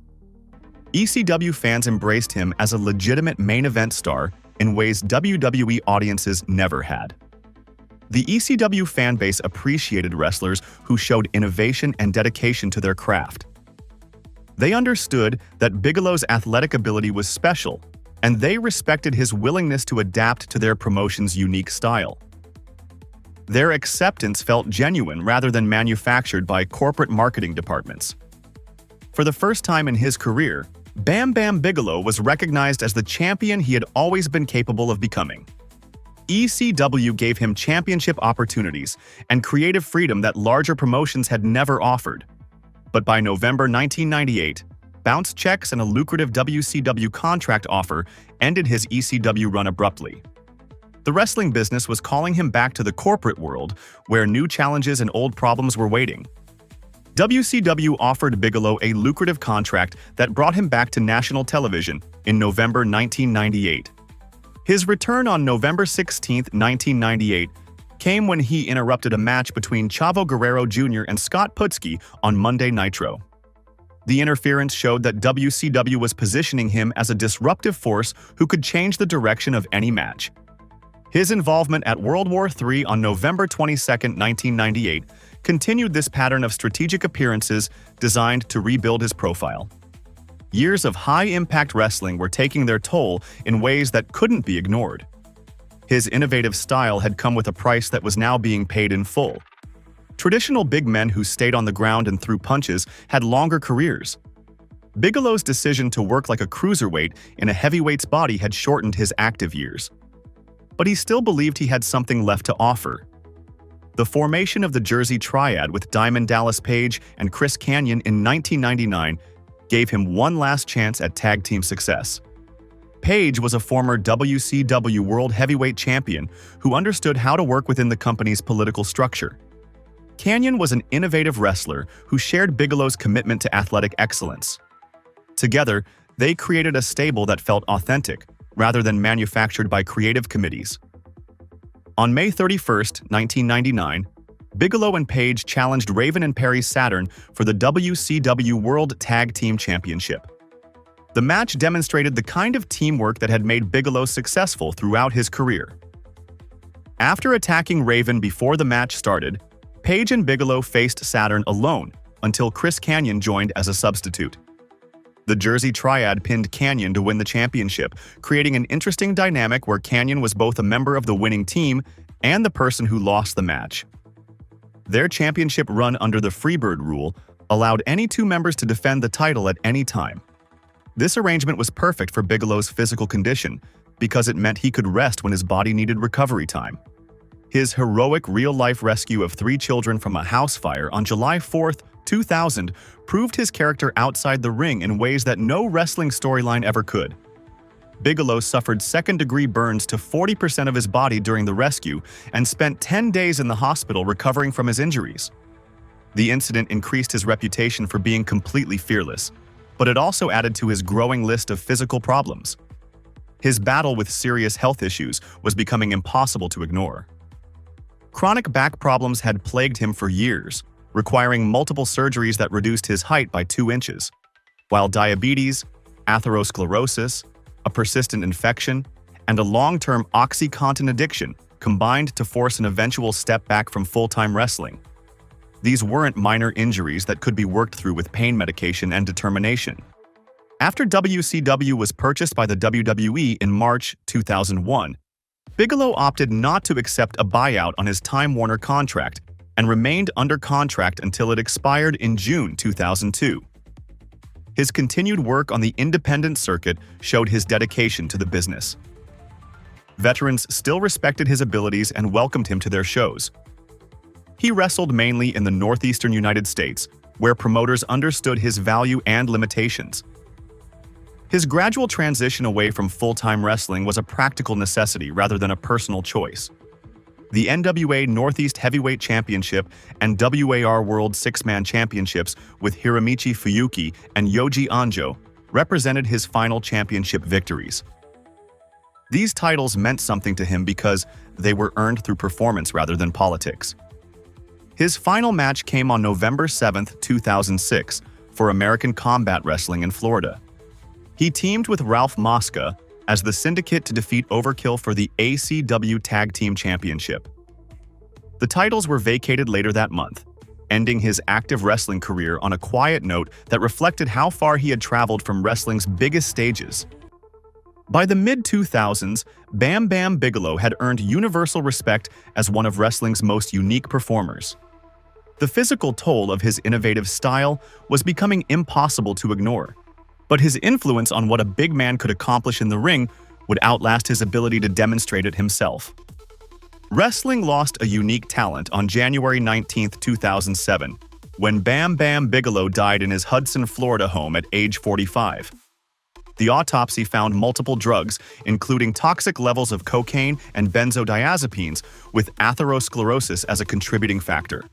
ECW fans embraced him as a legitimate main event star in ways WWE audiences never had. The ECW fanbase appreciated wrestlers who showed innovation and dedication to their craft. They understood that Bigelow's athletic ability was special, and they respected his willingness to adapt to their promotion's unique style. Their acceptance felt genuine rather than manufactured by corporate marketing departments. For the first time in his career, Bam Bam Bigelow was recognized as the champion he had always been capable of becoming. ECW gave him championship opportunities and creative freedom that larger promotions had never offered. But by November 1998, bounce checks and a lucrative WCW contract offer ended his ECW run abruptly. The wrestling business was calling him back to the corporate world, where new challenges and old problems were waiting. WCW offered Bigelow a lucrative contract that brought him back to national television in November 1998. His return on November 16, 1998, came when he interrupted a match between Chavo Guerrero Jr. and Scott Putski on Monday Nitro. The interference showed that WCW was positioning him as a disruptive force who could change the direction of any match. His involvement at World War III on November 22, 1998, continued this pattern of strategic appearances designed to rebuild his profile. Years of high-impact wrestling were taking their toll in ways that couldn't be ignored. His innovative style had come with a price that was now being paid in full. Traditional big men who stayed on the ground and threw punches had longer careers. Bigelow's decision to work like a cruiserweight in a heavyweight's body had shortened his active years. But he still believed he had something left to offer. The formation of the Jersey Triad with Diamond Dallas Page and Chris Kanyon in 1999 gave him one last chance at tag team success. Page was a former WCW World Heavyweight Champion who understood how to work within the company's political structure. Kanyon was an innovative wrestler who shared Bigelow's commitment to athletic excellence. Together, they created a stable that felt authentic, rather than manufactured by creative committees. On May 31, 1999, Bigelow and Page challenged Raven and Perry Saturn for the WCW World Tag Team Championship. The match demonstrated the kind of teamwork that had made Bigelow successful throughout his career. After attacking Raven before the match started, Page and Bigelow faced Saturn alone until Chris Kanyon joined as a substitute. The Jersey Triad pinned Kanyon to win the championship, creating an interesting dynamic where Kanyon was both a member of the winning team and the person who lost the match. Their championship run under the Freebird rule allowed any two members to defend the title at any time. This arrangement was perfect for Bigelow's physical condition because it meant he could rest when his body needed recovery time. His heroic real-life rescue of 3 children from a house fire on July 4, 2000 proved his character outside the ring in ways that no wrestling storyline ever could. Bigelow suffered second-degree burns to 40% of his body during the rescue and spent 10 days in the hospital recovering from his injuries. The incident increased his reputation for being completely fearless, but it also added to his growing list of physical problems. His battle with serious health issues was becoming impossible to ignore. Chronic back problems had plagued him for years, requiring multiple surgeries that reduced his height by 2 inches, while diabetes, atherosclerosis, a persistent infection, and a long-term OxyContin addiction combined to force an eventual step back from full-time wrestling. These weren't minor injuries that could be worked through with pain medication and determination. After WCW was purchased by the WWE in March 2001, Bigelow opted not to accept a buyout on his Time Warner contract and remained under contract until it expired in June 2002. His continued work on the independent circuit showed his dedication to the business. Veterans still respected his abilities and welcomed him to their shows. He wrestled mainly in the northeastern United States, where promoters understood his value and limitations. His gradual transition away from full-time wrestling was a practical necessity rather than a personal choice. The NWA Northeast Heavyweight Championship and WAR World Six-Man Championships with Hiromichi Fuyuki and Yoji Anjo represented his final championship victories. These titles meant something to him because they were earned through performance rather than politics. His final match came on November 7, 2006, for American Combat Wrestling in Florida. He teamed with Ralph Mosca as the Syndicate to defeat Overkill for the ACW Tag Team Championship. The titles were vacated later that month, ending his active wrestling career on a quiet note that reflected how far he had traveled from wrestling's biggest stages. By the mid-2000s, Bam Bam Bigelow had earned universal respect as one of wrestling's most unique performers. The physical toll of his innovative style was becoming impossible to ignore, but his influence on what a big man could accomplish in the ring would outlast his ability to demonstrate it himself. Wrestling lost a unique talent on January 19, 2007, when Bam Bam Bigelow died in his Hudson, Florida home at age 45. The autopsy found multiple drugs, including toxic levels of cocaine and benzodiazepines, with atherosclerosis as a contributing factor.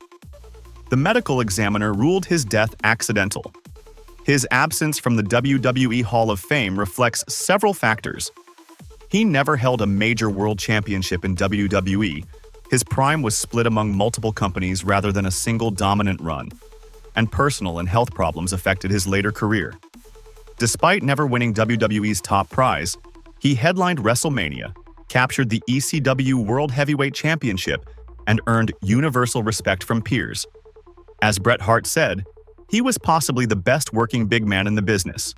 The medical examiner ruled his death accidental. His absence from the WWE Hall of Fame reflects several factors. He never held a major world championship in WWE. His prime was split among multiple companies rather than a single dominant run, and personal and health problems affected his later career. Despite never winning WWE's top prize, he headlined WrestleMania, captured the ECW World Heavyweight Championship, and earned universal respect from peers. As Bret Hart said, he was possibly the best working big man in the business.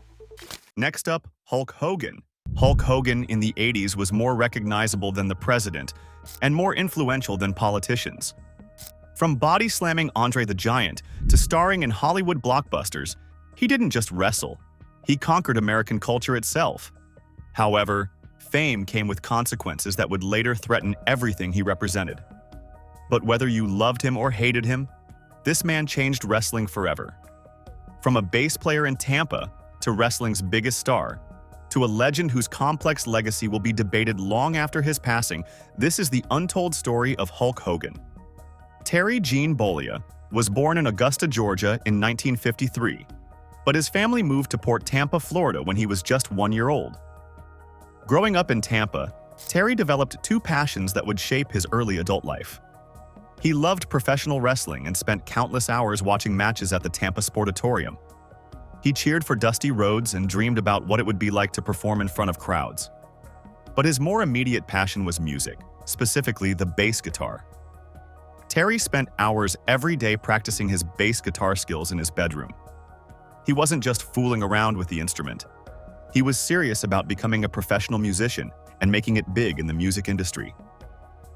Next up, Hulk Hogan. Hulk Hogan in the 80s was more recognizable than the president and more influential than politicians. From body-slamming Andre the Giant to starring in Hollywood blockbusters, he didn't just wrestle, he conquered American culture itself. However, fame came with consequences that would later threaten everything he represented. But whether you loved him or hated him, this man changed wrestling forever. From a bass player in Tampa to wrestling's biggest star, to a legend whose complex legacy will be debated long after his passing, this is the untold story of Hulk Hogan. Terry Gene Bollea was born in Augusta, Georgia in 1953, but his family moved to Port Tampa, Florida when he was just 1 year old. Growing up in Tampa, Terry developed two passions that would shape his early adult life. He loved professional wrestling and spent countless hours watching matches at the Tampa Sportatorium. He cheered for Dusty Rhodes and dreamed about what it would be like to perform in front of crowds. But his more immediate passion was music, specifically the bass guitar. Terry spent hours every day practicing his bass guitar skills in his bedroom. He wasn't just fooling around with the instrument. He was serious about becoming a professional musician and making it big in the music industry.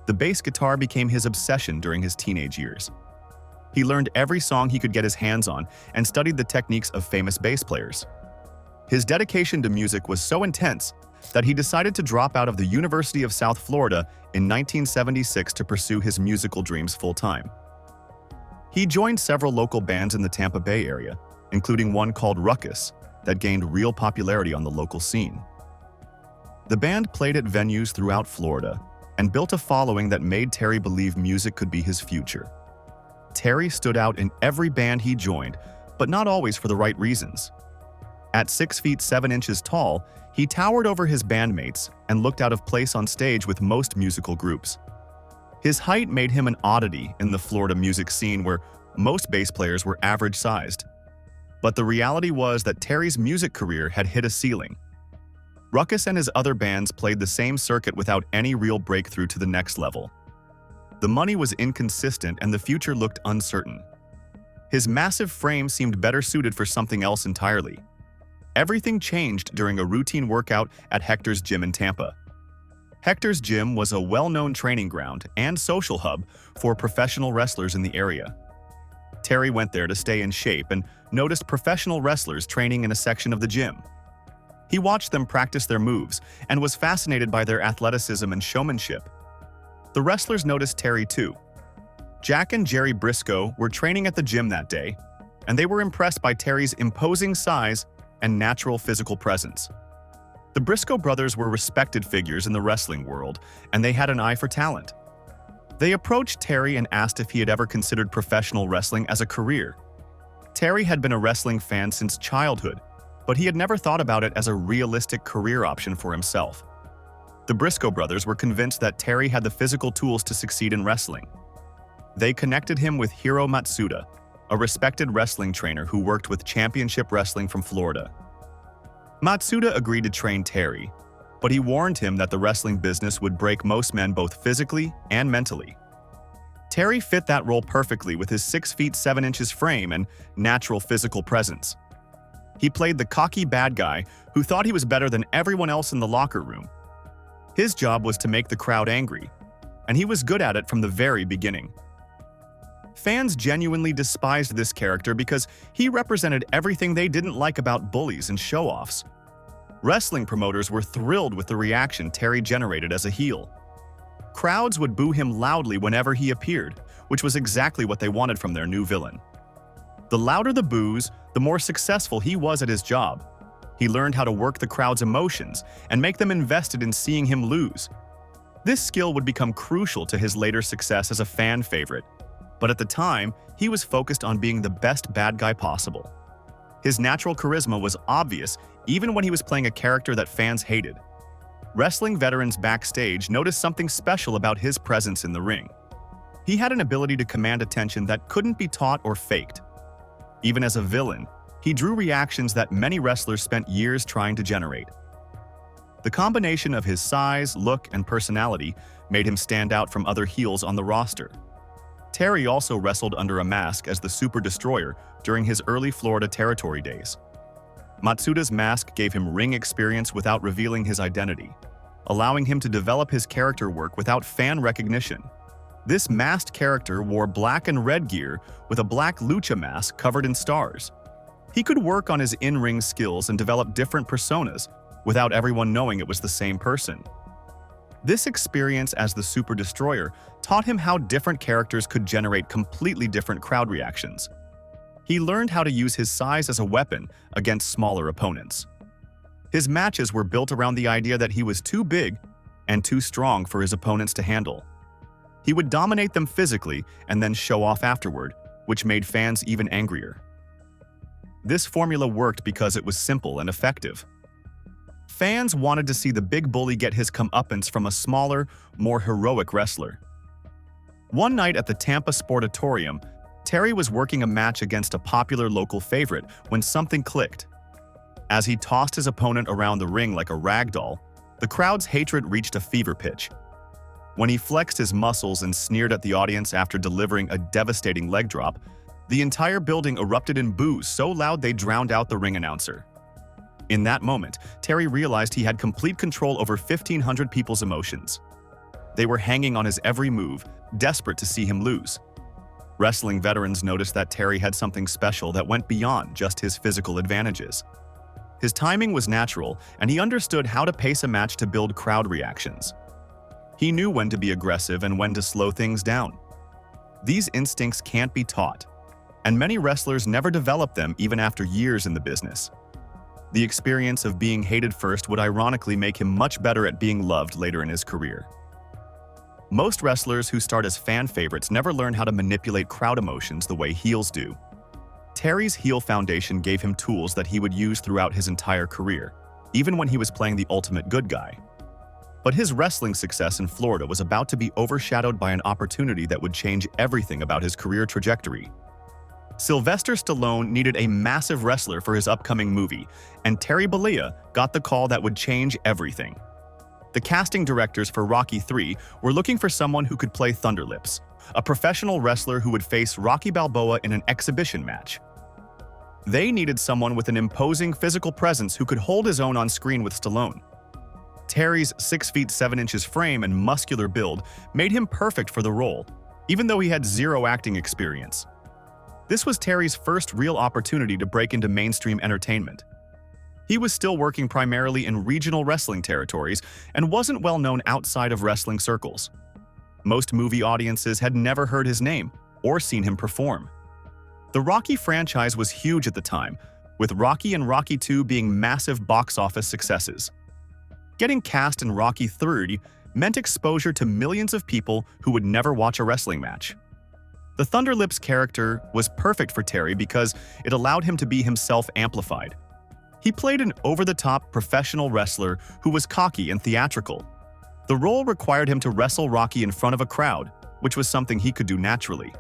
The bass guitar became his obsession during his teenage years. He learned every song he could get his hands on and studied the techniques of famous bass players. His dedication to music was so intense that he decided to drop out of the University of South Florida in 1976 to pursue his musical dreams full-time. He joined several local bands in the Tampa Bay area, including one called Ruckus, that gained real popularity on the local scene. The band played at venues throughout Florida and built a following that made Terry believe music could be his future. Terry stood out in every band he joined, but not always for the right reasons. At 6 feet 7 inches tall, he towered over his bandmates and looked out of place on stage with most musical groups. His height made him an oddity in the Florida music scene where most bass players were average-sized. But the reality was that Terry's music career had hit a ceiling. Ruckus and his other bands played the same circuit without any real breakthrough to the next level. The money was inconsistent and the future looked uncertain. His massive frame seemed better suited for something else entirely. Everything changed during a routine workout at Hector's Gym in Tampa. Hector's Gym was a well-known training ground and social hub for professional wrestlers in the area. Terry went there to stay in shape and noticed professional wrestlers training in a section of the gym. He watched them practice their moves and was fascinated by their athleticism and showmanship. The wrestlers noticed Terry too. Jack and Jerry Briscoe were training at the gym that day, and they were impressed by Terry's imposing size and natural physical presence. The Briscoe brothers were respected figures in the wrestling world, and they had an eye for talent. They approached Terry and asked if he had ever considered professional wrestling as a career. Terry had been a wrestling fan since childhood, but he had never thought about it as a realistic career option for himself. The Briscoe brothers were convinced that Terry had the physical tools to succeed in wrestling. They connected him with Hiro Matsuda, a respected wrestling trainer who worked with Championship Wrestling from Florida. Matsuda agreed to train Terry, but he warned him that the wrestling business would break most men both physically and mentally. Terry fit that role perfectly with his 6 feet 7 inches frame and natural physical presence. He played the cocky bad guy who thought he was better than everyone else in the locker room. His job was to make the crowd angry, and he was good at it from the very beginning. Fans genuinely despised this character because he represented everything they didn't like about bullies and show-offs. Wrestling promoters were thrilled with the reaction Terry generated as a heel. Crowds would boo him loudly whenever he appeared, which was exactly what they wanted from their new villain. The louder the boos, the more successful he was at his job. He learned how to work the crowd's emotions and make them invested in seeing him lose. This skill would become crucial to his later success as a fan favorite, but at the time, he was focused on being the best bad guy possible. His natural charisma was obvious even when he was playing a character that fans hated. Wrestling veterans backstage noticed something special about his presence in the ring. He had an ability to command attention that couldn't be taught or faked. Even as a villain, he drew reactions that many wrestlers spent years trying to generate. The combination of his size, look, and personality made him stand out from other heels on the roster. Terry also wrestled under a mask as the Super Destroyer during his early Florida Territory days. Matsuda's mask gave him ring experience without revealing his identity, allowing him to develop his character work without fan recognition. This masked character wore black and red gear with a black lucha mask covered in stars. He could work on his in-ring skills and develop different personas without everyone knowing it was the same person. This experience as the Super Destroyer taught him how different characters could generate completely different crowd reactions. He learned how to use his size as a weapon against smaller opponents. His matches were built around the idea that he was too big and too strong for his opponents to handle. He would dominate them physically and then show off afterward, which made fans even angrier. This formula worked because it was simple and effective. Fans wanted to see the big bully get his comeuppance from a smaller, more heroic wrestler. One night at the Tampa Sportatorium, Terry was working a match against a popular local favorite when something clicked. As he tossed his opponent around the ring like a rag doll, the crowd's hatred reached a fever pitch. When he flexed his muscles and sneered at the audience after delivering a devastating leg drop, the entire building erupted in boos so loud they drowned out the ring announcer. In that moment, Terry realized he had complete control over 1,500 people's emotions. They were hanging on his every move, desperate to see him lose. Wrestling veterans noticed that Terry had something special that went beyond just his physical advantages. His timing was natural, and he understood how to pace a match to build crowd reactions. He knew when to be aggressive and when to slow things down. These instincts can't be taught, and many wrestlers never develop them even after years in the business. The experience of being hated first would ironically make him much better at being loved later in his career. Most wrestlers who start as fan favorites never learn how to manipulate crowd emotions the way heels do. Terry's heel foundation gave him tools that he would use throughout his entire career, even when he was playing the ultimate good guy. But his wrestling success in Florida was about to be overshadowed by an opportunity that would change everything about his career trajectory. Sylvester Stallone needed a massive wrestler for his upcoming movie, and Terry Bollea got the call that would change everything. The casting directors for Rocky III were looking for someone who could play Thunderlips, a professional wrestler who would face Rocky Balboa in an exhibition match. They needed someone with an imposing physical presence who could hold his own on screen with Stallone. Terry's 6 feet 7 inches frame and muscular build made him perfect for the role, even though he had zero acting experience. This was Terry's first real opportunity to break into mainstream entertainment. He was still working primarily in regional wrestling territories and wasn't well known outside of wrestling circles. Most movie audiences had never heard his name or seen him perform. The Rocky franchise was huge at the time, with Rocky and Rocky II being massive box office successes. Getting cast in Rocky III meant exposure to millions of people who would never watch a wrestling match. The Thunderlips character was perfect for Terry because it allowed him to be himself amplified. He played an over-the-top professional wrestler who was cocky and theatrical. The role required him to wrestle Rocky in front of a crowd, which was something he could do naturally.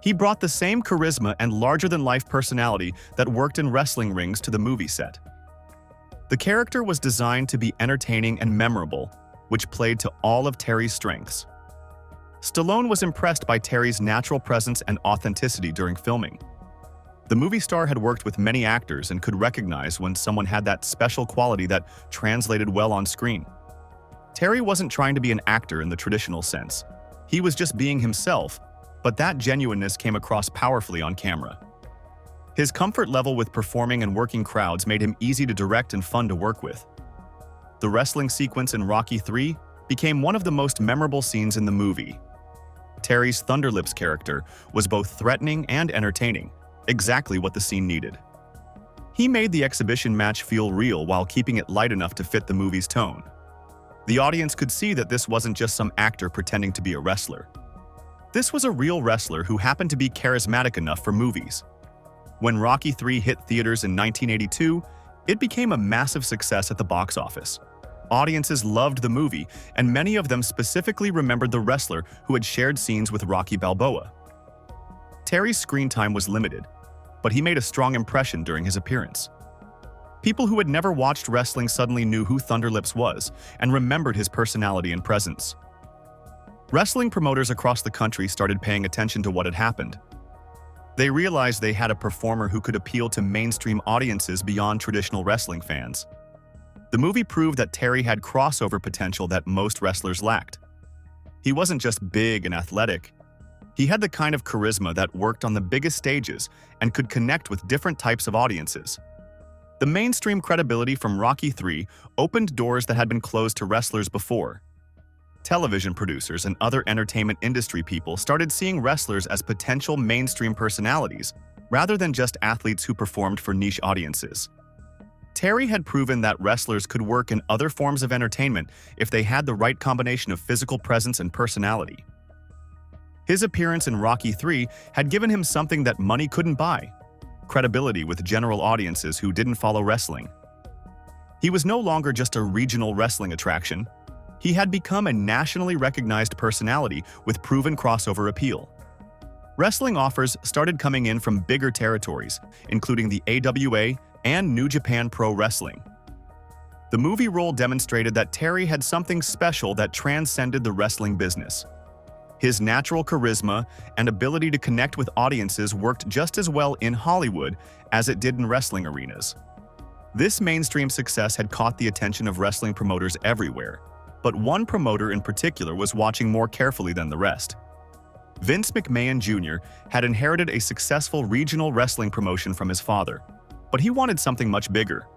He brought the same charisma and larger-than-life personality that worked in wrestling rings to the movie set. The character was designed to be entertaining and memorable, which played to all of Terry's strengths. Stallone was impressed by Terry's natural presence and authenticity during filming. The movie star had worked with many actors and could recognize when someone had that special quality that translated well on screen. Terry wasn't trying to be an actor in the traditional sense. He was just being himself, but that genuineness came across powerfully on camera. His comfort level with performing and working crowds made him easy to direct and fun to work with. The wrestling sequence in Rocky III became one of the most memorable scenes in the movie. Terry's Thunderlips character was both threatening and entertaining, exactly what the scene needed. He made the exhibition match feel real while keeping it light enough to fit the movie's tone. The audience could see that this wasn't just some actor pretending to be a wrestler. This was a real wrestler who happened to be charismatic enough for movies. When Rocky III hit theaters in 1982, it became a massive success at the box office. Audiences loved the movie, and many of them specifically remembered the wrestler who had shared scenes with Rocky Balboa. Terry's screen time was limited, but he made a strong impression during his appearance. People who had never watched wrestling suddenly knew who Thunderlips was and remembered his personality and presence. Wrestling promoters across the country started paying attention to what had happened. They realized they had a performer who could appeal to mainstream audiences beyond traditional wrestling fans. The movie proved that Terry had crossover potential that most wrestlers lacked. He wasn't just big and athletic. He had the kind of charisma that worked on the biggest stages and could connect with different types of audiences. The mainstream credibility from Rocky III opened doors that had been closed to wrestlers before. Television producers and other entertainment industry people started seeing wrestlers as potential mainstream personalities, rather than just athletes who performed for niche audiences. Terry had proven that wrestlers could work in other forms of entertainment if they had the right combination of physical presence and personality. His appearance in Rocky III had given him something that money couldn't buy: credibility with general audiences who didn't follow wrestling. He was no longer just a regional wrestling attraction. He had become a nationally recognized personality with proven crossover appeal. Wrestling offers started coming in from bigger territories, including the AWA and New Japan Pro Wrestling. The movie role demonstrated that Terry had something special that transcended the wrestling business. His natural charisma and ability to connect with audiences worked just as well in Hollywood as it did in wrestling arenas. This mainstream success had caught the attention of wrestling promoters everywhere, but one promoter in particular was watching more carefully than the rest. Vince McMahon Jr. had inherited a successful regional wrestling promotion from his father, but he wanted something much bigger.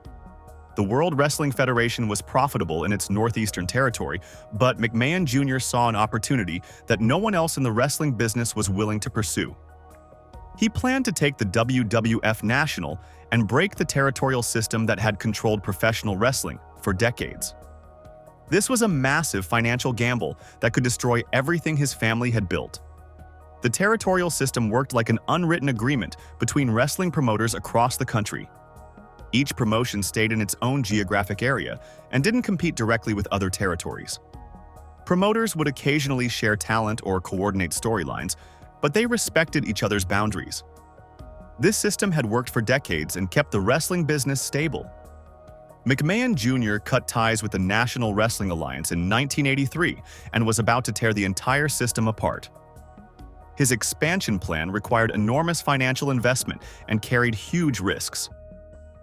The World Wrestling Federation was profitable in its northeastern territory, but McMahon Jr. saw an opportunity that no one else in the wrestling business was willing to pursue. He planned to take the WWF National and break the territorial system that had controlled professional wrestling for decades. This was a massive financial gamble that could destroy everything his family had built. The territorial system worked like an unwritten agreement between wrestling promoters across the country. Each promotion stayed in its own geographic area and didn't compete directly with other territories. Promoters would occasionally share talent or coordinate storylines, but they respected each other's boundaries. This system had worked for decades and kept the wrestling business stable. McMahon Jr. cut ties with the National Wrestling Alliance in 1983 and was about to tear the entire system apart. His expansion plan required enormous financial investment and carried huge risks.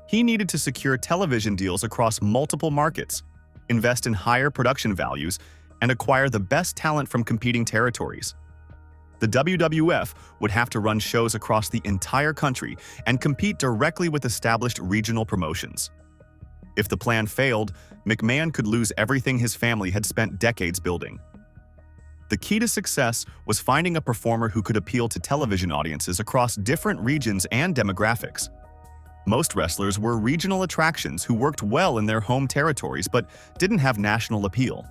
He needed to secure television deals across multiple markets, invest in higher production values, and acquire the best talent from competing territories. The WWF would have to run shows across the entire country and compete directly with established regional promotions. If the plan failed, McMahon could lose everything his family had spent decades building. The key to success was finding a performer who could appeal to television audiences across different regions and demographics. Most wrestlers were regional attractions who worked well in their home territories but didn't have national appeal.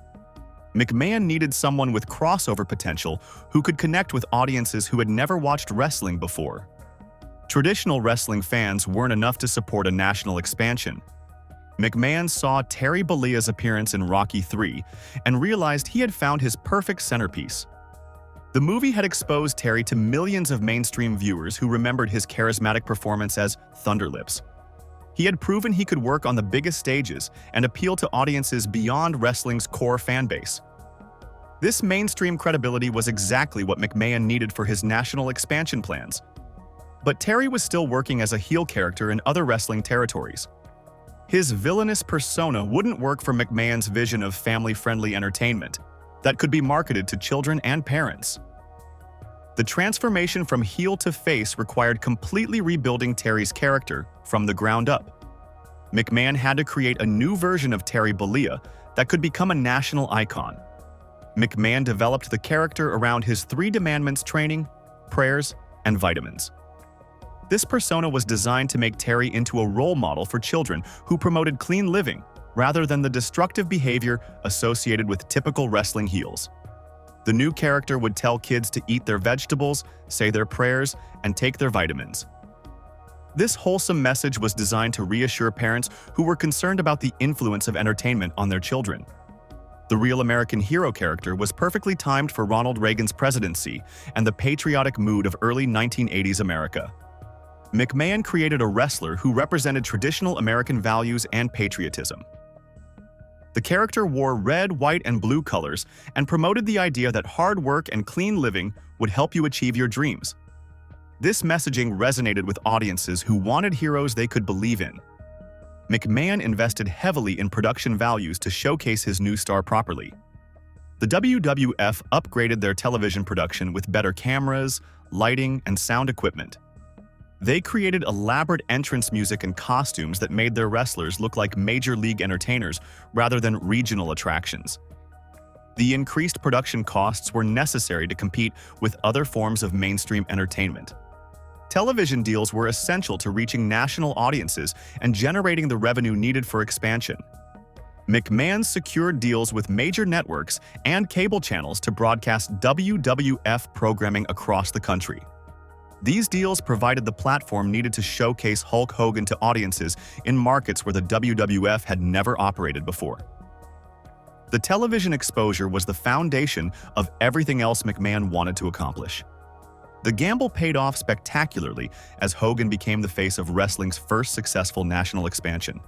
McMahon needed someone with crossover potential who could connect with audiences who had never watched wrestling before. Traditional wrestling fans weren't enough to support a national expansion. McMahon saw Terry Bollea's appearance in Rocky III and realized he had found his perfect centerpiece. The movie had exposed Terry to millions of mainstream viewers who remembered his charismatic performance as Thunderlips. He had proven he could work on the biggest stages and appeal to audiences beyond wrestling's core fan base. This mainstream credibility was exactly what McMahon needed for his national expansion plans. But Terry was still working as a heel character in other wrestling territories. His villainous persona wouldn't work for McMahon's vision of family-friendly entertainment that could be marketed to children and parents. The transformation from heel to face required completely rebuilding Terry's character from the ground up. McMahon had to create a new version of Terry Bollea that could become a national icon. McMahon developed the character around his 3 Demandments training, prayers, and vitamins. This persona was designed to make Terry into a role model for children who promoted clean living rather than the destructive behavior associated with typical wrestling heels. The new character would tell kids to eat their vegetables, say their prayers, and take their vitamins. This wholesome message was designed to reassure parents who were concerned about the influence of entertainment on their children. The Real American Hero character was perfectly timed for Ronald Reagan's presidency and the patriotic mood of early 1980s America. McMahon created a wrestler who represented traditional American values and patriotism. The character wore red, white, and blue colors and promoted the idea that hard work and clean living would help you achieve your dreams. This messaging resonated with audiences who wanted heroes they could believe in. McMahon invested heavily in production values to showcase his new star properly. The WWF upgraded their television production with better cameras, lighting, and sound equipment. They created elaborate entrance music and costumes that made their wrestlers look like major league entertainers rather than regional attractions. The increased production costs were necessary to compete with other forms of mainstream entertainment. Television deals were essential to reaching national audiences and generating the revenue needed for expansion. McMahon secured deals with major networks and cable channels to broadcast WWF programming across the country. These deals provided the platform needed to showcase Hulk Hogan to audiences in markets where the WWF had never operated before. The television exposure was the foundation of everything else McMahon wanted to accomplish. The gamble paid off spectacularly as Hogan became the face of wrestling's first successful national expansion.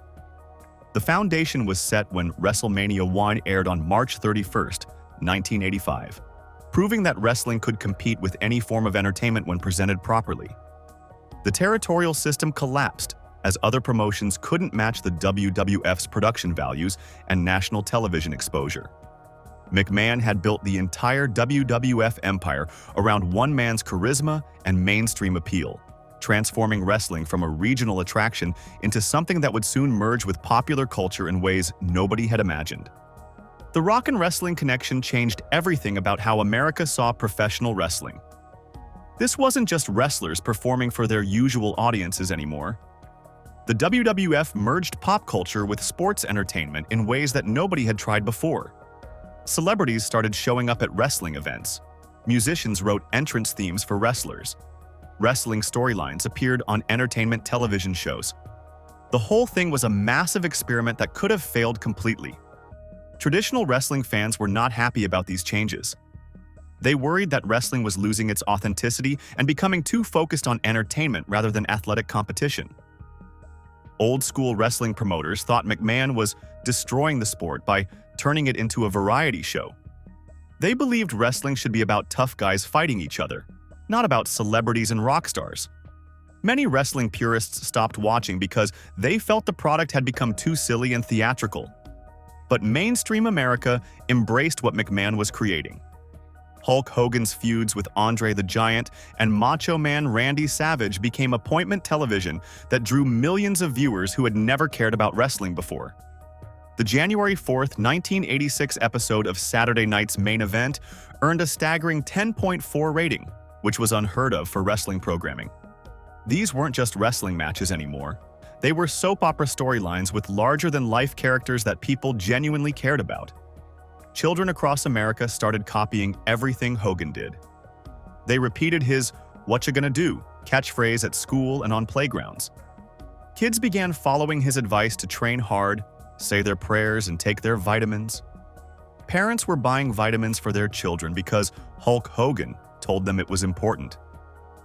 The foundation was set when WrestleMania 1 aired on March 31, 1985. Proving that wrestling could compete with any form of entertainment when presented properly. The territorial system collapsed as other promotions couldn't match the WWF's production values and national television exposure. McMahon had built the entire WWF empire around one man's charisma and mainstream appeal, transforming wrestling from a regional attraction into something that would soon merge with popular culture in ways nobody had imagined. The Rock and Wrestling connection changed everything about how America saw professional wrestling. This wasn't just wrestlers performing for their usual audiences anymore. The WWF merged pop culture with sports entertainment in ways that nobody had tried before. Celebrities started showing up at wrestling events. Musicians wrote entrance themes for wrestlers. Wrestling storylines appeared on entertainment television shows. The whole thing was a massive experiment that could have failed completely. Traditional wrestling fans were not happy about these changes. They worried that wrestling was losing its authenticity and becoming too focused on entertainment rather than athletic competition. Old-school wrestling promoters thought McMahon was destroying the sport by turning it into a variety show. They believed wrestling should be about tough guys fighting each other, not about celebrities and rock stars. Many wrestling purists stopped watching because they felt the product had become too silly and theatrical. But mainstream America embraced what McMahon was creating. Hulk Hogan's feuds with Andre the Giant and Macho Man Randy Savage became appointment television that drew millions of viewers who had never cared about wrestling before. The January 4, 1986 episode of Saturday Night's Main Event earned a staggering 10.4 rating, which was unheard of for wrestling programming. These weren't just wrestling matches anymore. They were soap opera storylines with larger-than-life characters that people genuinely cared about. Children across America started copying everything Hogan did. They repeated his "What you gonna do?" catchphrase at school and on playgrounds. Kids began following his advice to train hard, say their prayers, and take their vitamins. Parents were buying vitamins for their children because Hulk Hogan told them it was important.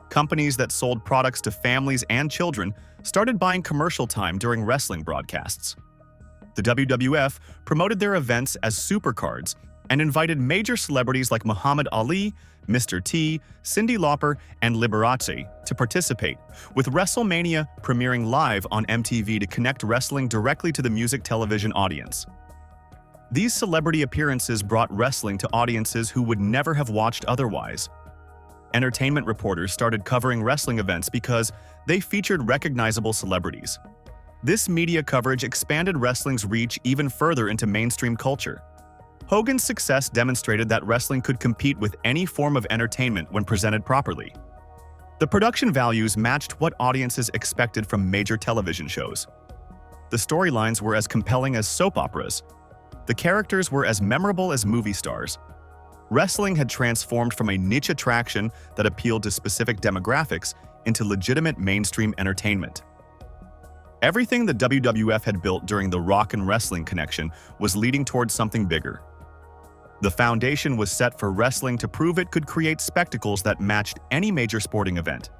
Companies that sold products to families and children started buying commercial time during wrestling broadcasts. The WWF promoted their events as supercards and invited major celebrities like Muhammad Ali, Mr. T, Cyndi Lauper, and Liberace to participate, with WrestleMania premiering live on MTV to connect wrestling directly to the music television audience. These celebrity appearances brought wrestling to audiences who would never have watched otherwise. Entertainment reporters started covering wrestling events because they featured recognizable celebrities. This media coverage expanded wrestling's reach even further into mainstream culture. Hogan's success demonstrated that wrestling could compete with any form of entertainment when presented properly. The production values matched what audiences expected from major television shows. The storylines were as compelling as soap operas. The characters were as memorable as movie stars. Wrestling had transformed from a niche attraction that appealed to specific demographics into legitimate mainstream entertainment. Everything the WWF had built during the rock and wrestling connection was leading towards something bigger. The foundation was set for wrestling to prove it could create spectacles that matched any major sporting event.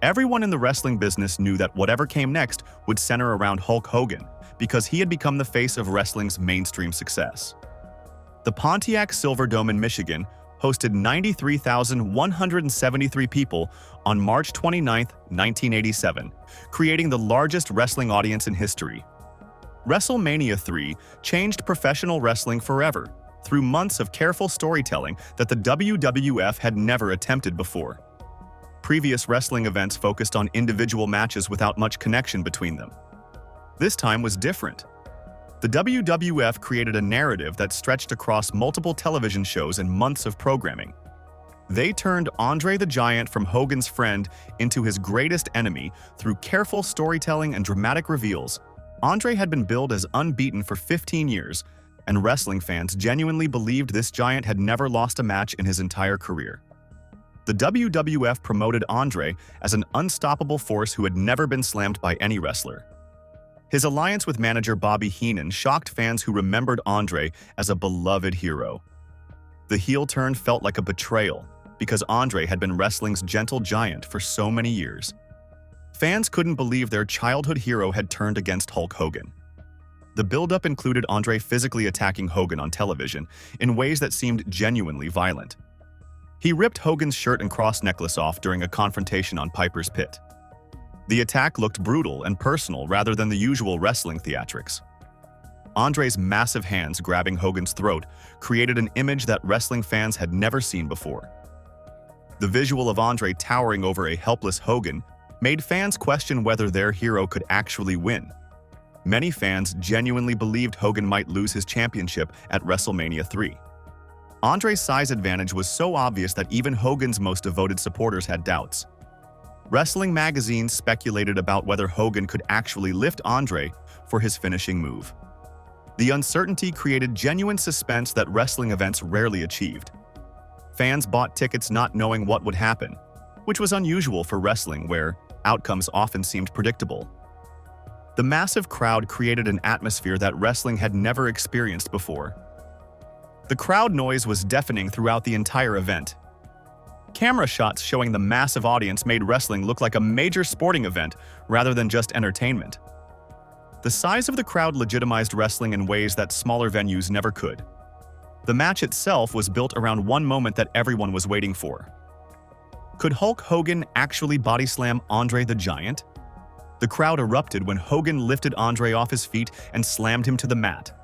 Everyone in the wrestling business knew that whatever came next would center around Hulk Hogan, because he had become the face of wrestling's mainstream success. The Pontiac Silverdome in Michigan hosted 93,173 people on March 29, 1987, creating the largest wrestling audience in history. WrestleMania III changed professional wrestling forever, through months of careful storytelling that the WWF had never attempted before. Previous wrestling events focused on individual matches without much connection between them. This time was different. The WWF created a narrative that stretched across multiple television shows and months of programming. They turned Andre the Giant from Hogan's friend into his greatest enemy through careful storytelling and dramatic reveals. Andre had been billed as unbeaten for 15 years, and wrestling fans genuinely believed this giant had never lost a match in his entire career. The WWF promoted Andre as an unstoppable force who had never been slammed by any wrestler. His alliance with manager Bobby Heenan shocked fans who remembered Andre as a beloved hero. The heel turn felt like a betrayal because Andre had been wrestling's gentle giant for so many years. Fans couldn't believe their childhood hero had turned against Hulk Hogan. The build-up included Andre physically attacking Hogan on television in ways that seemed genuinely violent. He ripped Hogan's shirt and cross necklace off during a confrontation on Piper's Pit. The attack looked brutal and personal rather than the usual wrestling theatrics. Andre's massive hands grabbing Hogan's throat created an image that wrestling fans had never seen before. The visual of Andre towering over a helpless Hogan made fans question whether their hero could actually win. Many fans genuinely believed Hogan might lose his championship at WrestleMania III. Andre's size advantage was so obvious that even Hogan's most devoted supporters had doubts. Wrestling magazines speculated about whether Hogan could actually lift Andre for his finishing move. The uncertainty created genuine suspense that wrestling events rarely achieved. Fans bought tickets not knowing what would happen, which was unusual for wrestling where outcomes often seemed predictable. The massive crowd created an atmosphere that wrestling had never experienced before. The crowd noise was deafening throughout the entire event. Camera shots showing the massive audience made wrestling look like a major sporting event rather than just entertainment. The size of the crowd legitimized wrestling in ways that smaller venues never could. The match itself was built around one moment that everyone was waiting for. Could Hulk Hogan actually body slam Andre the Giant? The crowd erupted when Hogan lifted Andre off his feet and slammed him to the mat.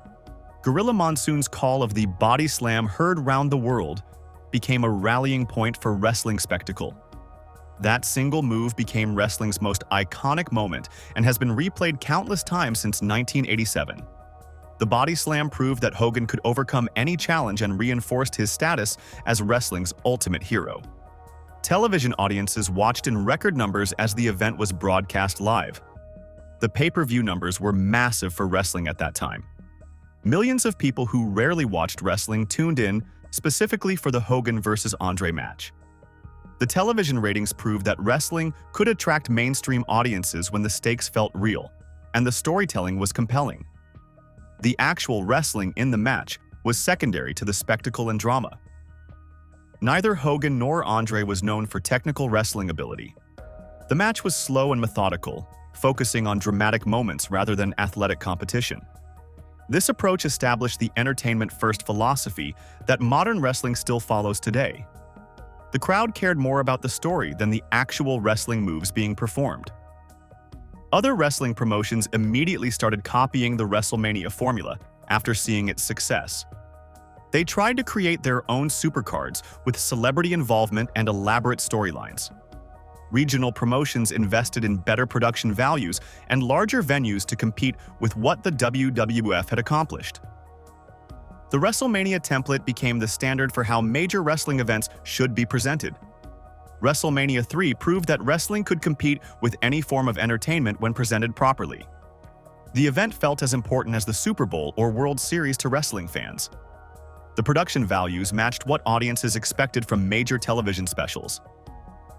Gorilla Monsoon's call of the body slam heard round the world became a rallying point for wrestling spectacle. That single move became wrestling's most iconic moment and has been replayed countless times since 1987. The body slam proved that Hogan could overcome any challenge and reinforced his status as wrestling's ultimate hero. Television audiences watched in record numbers as the event was broadcast live. The pay-per-view numbers were massive for wrestling at that time. Millions of people who rarely watched wrestling tuned in specifically for the Hogan vs. Andre match. The television ratings proved that wrestling could attract mainstream audiences when the stakes felt real, and the storytelling was compelling. The actual wrestling in the match was secondary to the spectacle and drama. Neither Hogan nor Andre was known for technical wrestling ability. The match was slow and methodical, focusing on dramatic moments rather than athletic competition. This approach established the entertainment-first philosophy that modern wrestling still follows today. The crowd cared more about the story than the actual wrestling moves being performed. Other wrestling promotions immediately started copying the WrestleMania formula after seeing its success. They tried to create their own supercards with celebrity involvement and elaborate storylines. Regional promotions invested in better production values and larger venues to compete with what the WWF had accomplished. The WrestleMania template became the standard for how major wrestling events should be presented. WrestleMania III proved that wrestling could compete with any form of entertainment when presented properly. The event felt as important as the Super Bowl or World Series to wrestling fans. The production values matched what audiences expected from major television specials.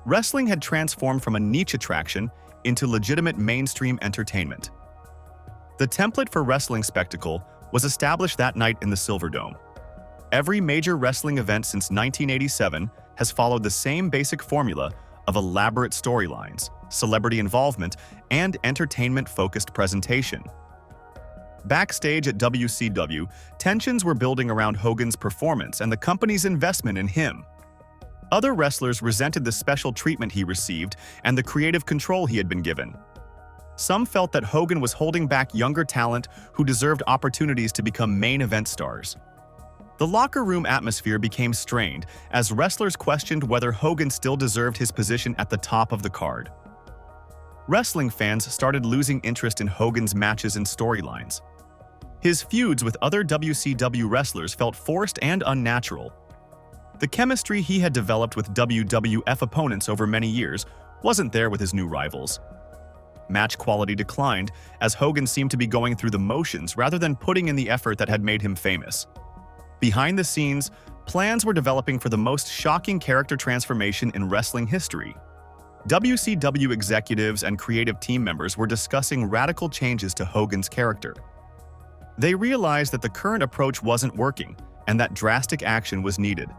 Wrestling had transformed from a niche attraction into legitimate mainstream entertainment. The template for Wrestling Spectacle was established that night in the Silverdome. Every major wrestling event since 1987 has followed the same basic formula of elaborate storylines, celebrity involvement, and entertainment-focused presentation. Backstage at WCW, tensions were building around Hogan's performance and the company's investment in him. Other wrestlers resented the special treatment he received and the creative control he had been given. Some felt that Hogan was holding back younger talent who deserved opportunities to become main event stars. The locker room atmosphere became strained as wrestlers questioned whether Hogan still deserved his position at the top of the card. Wrestling fans started losing interest in Hogan's matches and storylines. His feuds with other WCW wrestlers felt forced and unnatural. The chemistry he had developed with WWF opponents over many years wasn't there with his new rivals. Match quality declined as Hogan seemed to be going through the motions rather than putting in the effort that had made him famous. Behind the scenes, plans were developing for the most shocking character transformation in wrestling history. WCW executives and creative team members were discussing radical changes to Hogan's character. They realized that the current approach wasn't working and that drastic action was needed.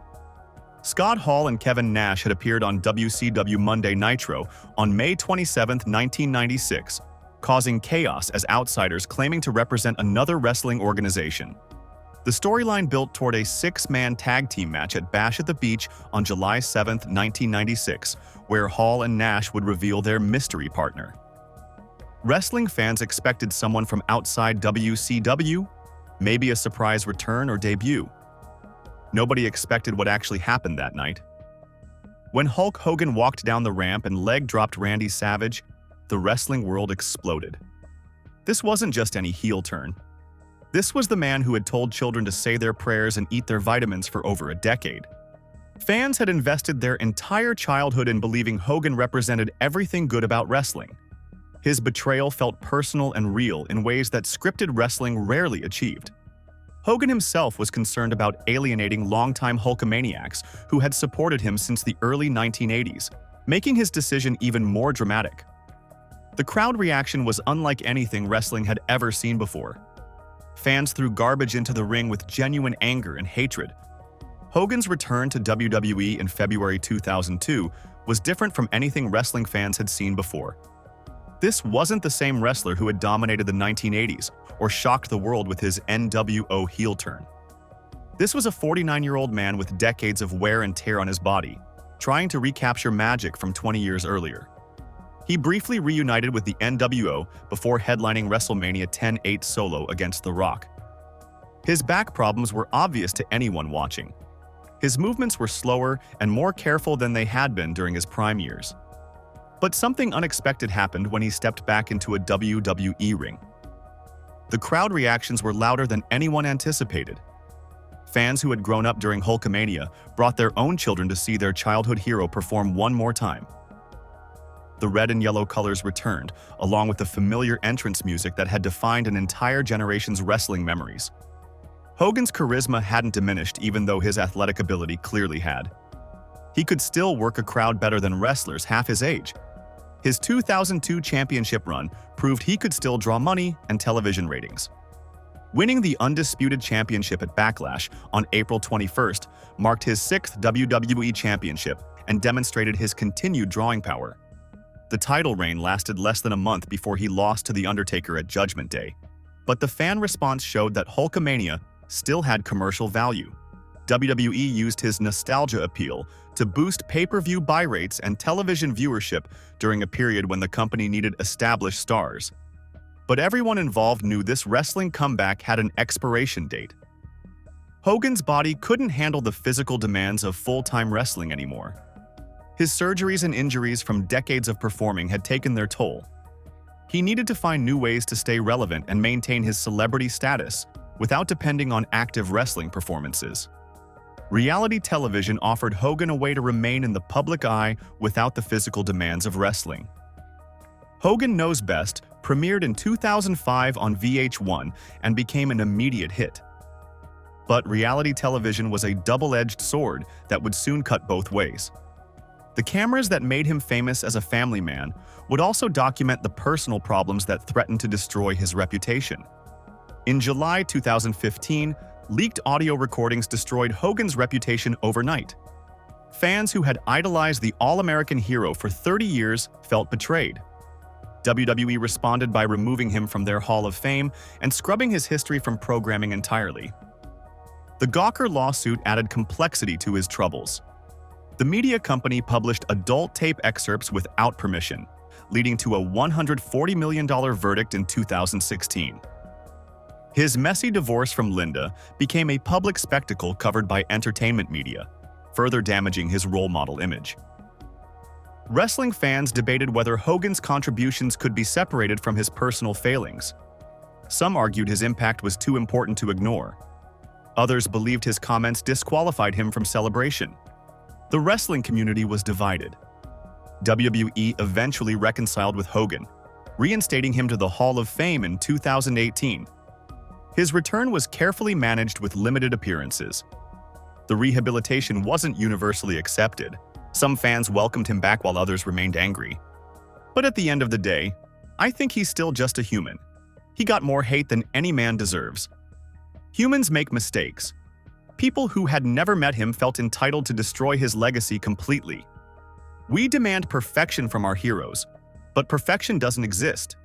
Scott Hall and Kevin Nash had appeared on WCW Monday Nitro on May 27, 1996, causing chaos as outsiders claiming to represent another wrestling organization. The storyline built toward a six-man tag team match at Bash at the Beach on July 7, 1996, where Hall and Nash would reveal their mystery partner. Wrestling fans expected someone from outside WCW, maybe a surprise return or debut. Nobody expected what actually happened that night. When Hulk Hogan walked down the ramp and leg-dropped Randy Savage, the wrestling world exploded. This wasn't just any heel turn. This was the man who had told children to say their prayers and eat their vitamins for over a decade. Fans had invested their entire childhood in believing Hogan represented everything good about wrestling. His betrayal felt personal and real in ways that scripted wrestling rarely achieved. Hogan himself was concerned about alienating longtime Hulkamaniacs who had supported him since the early 1980s, making his decision even more dramatic. The crowd reaction was unlike anything wrestling had ever seen before. Fans threw garbage into the ring with genuine anger and hatred. Hogan's return to WWE in February 2002 was different from anything wrestling fans had seen before. This wasn't the same wrestler who had dominated the 1980s or shocked the world with his NWO heel turn. This was a 49-year-old man with decades of wear and tear on his body, trying to recapture magic from 20 years earlier. He briefly reunited with the NWO before headlining WrestleMania X solo against The Rock. His back problems were obvious to anyone watching. His movements were slower and more careful than they had been during his prime years. But something unexpected happened when he stepped back into a WWE ring. The crowd reactions were louder than anyone anticipated. Fans who had grown up during Hulkamania brought their own children to see their childhood hero perform one more time. The red and yellow colors returned, along with the familiar entrance music that had defined an entire generation's wrestling memories. Hogan's charisma hadn't diminished even though his athletic ability clearly had. He could still work a crowd better than wrestlers half his age. His 2002 championship run proved he could still draw money and television ratings. Winning the undisputed championship at Backlash on April 21st marked his 6th WWE championship and demonstrated his continued drawing power. The title reign lasted less than a month before he lost to The Undertaker at Judgment Day. But the fan response showed that Hulkamania still had commercial value. WWE used his nostalgia appeal to boost pay-per-view buy rates and television viewership during a period when the company needed established stars. But everyone involved knew this wrestling comeback had an expiration date. Hogan's body couldn't handle the physical demands of full-time wrestling anymore. His surgeries and injuries from decades of performing had taken their toll. He needed to find new ways to stay relevant and maintain his celebrity status without depending on active wrestling performances. Reality television offered Hogan a way to remain in the public eye without the physical demands of wrestling. Hogan Knows Best premiered in 2005 on VH1 and became an immediate hit. But reality television was a double-edged sword that would soon cut both ways. The cameras that made him famous as a family man would also document the personal problems that threatened to destroy his reputation. In July 2015, leaked audio recordings destroyed Hogan's reputation overnight. Fans who had idolized the All-American hero for 30 years felt betrayed. WWE responded by removing him from their Hall of Fame and scrubbing his history from programming entirely. The Gawker lawsuit added complexity to his troubles. The media company published adult tape excerpts without permission, leading to a $140 million verdict in 2016. His messy divorce from Linda became a public spectacle covered by entertainment media, further damaging his role model image. Wrestling fans debated whether Hogan's contributions could be separated from his personal failings. Some argued his impact was too important to ignore. Others believed his comments disqualified him from celebration. The wrestling community was divided. WWE eventually reconciled with Hogan, reinstating him to the Hall of Fame in 2018. His return was carefully managed with limited appearances. The rehabilitation wasn't universally accepted. Some fans welcomed him back while others remained angry. But at the end of the day, I think he's still just a human. He got more hate than any man deserves. Humans make mistakes. People who had never met him felt entitled to destroy his legacy completely. We demand perfection from our heroes, but perfection doesn't exist.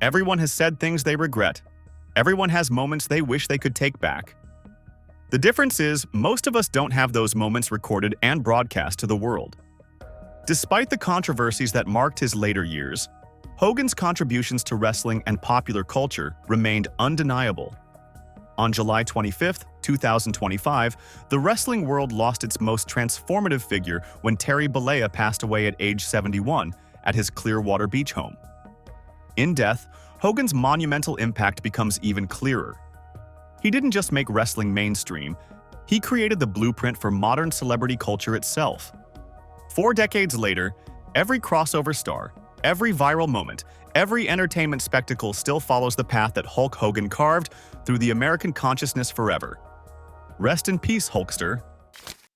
Everyone has said things they regret. Everyone has moments they wish they could take back. The difference is, most of us don't have those moments recorded and broadcast to the world. Despite the controversies that marked his later years, Hogan's contributions to wrestling and popular culture remained undeniable. On July 25, 2025, the wrestling world lost its most transformative figure when Terry Bollea passed away at age 71 at his Clearwater Beach home. In death, Hogan's monumental impact becomes even clearer. He didn't just make wrestling mainstream, he created the blueprint for modern celebrity culture itself. 4 decades later, every crossover star, every viral moment, every entertainment spectacle still follows the path that Hulk Hogan carved through the American consciousness forever. Rest in peace, Hulkster.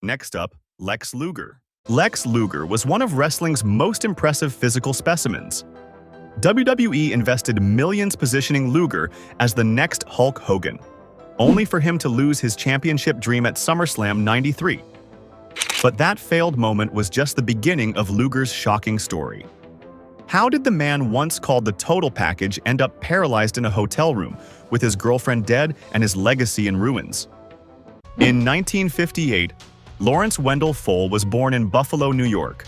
Next up, Lex Luger. Lex Luger was one of wrestling's most impressive physical specimens. WWE invested millions positioning Luger as the next Hulk Hogan, only for him to lose his championship dream at SummerSlam '93. But that failed moment was just the beginning of Luger's shocking story. How did the man once called the total package end up paralyzed in a hotel room, with his girlfriend dead and his legacy in ruins? In 1958, Lawrence Wendell Fole was born in Buffalo, New York.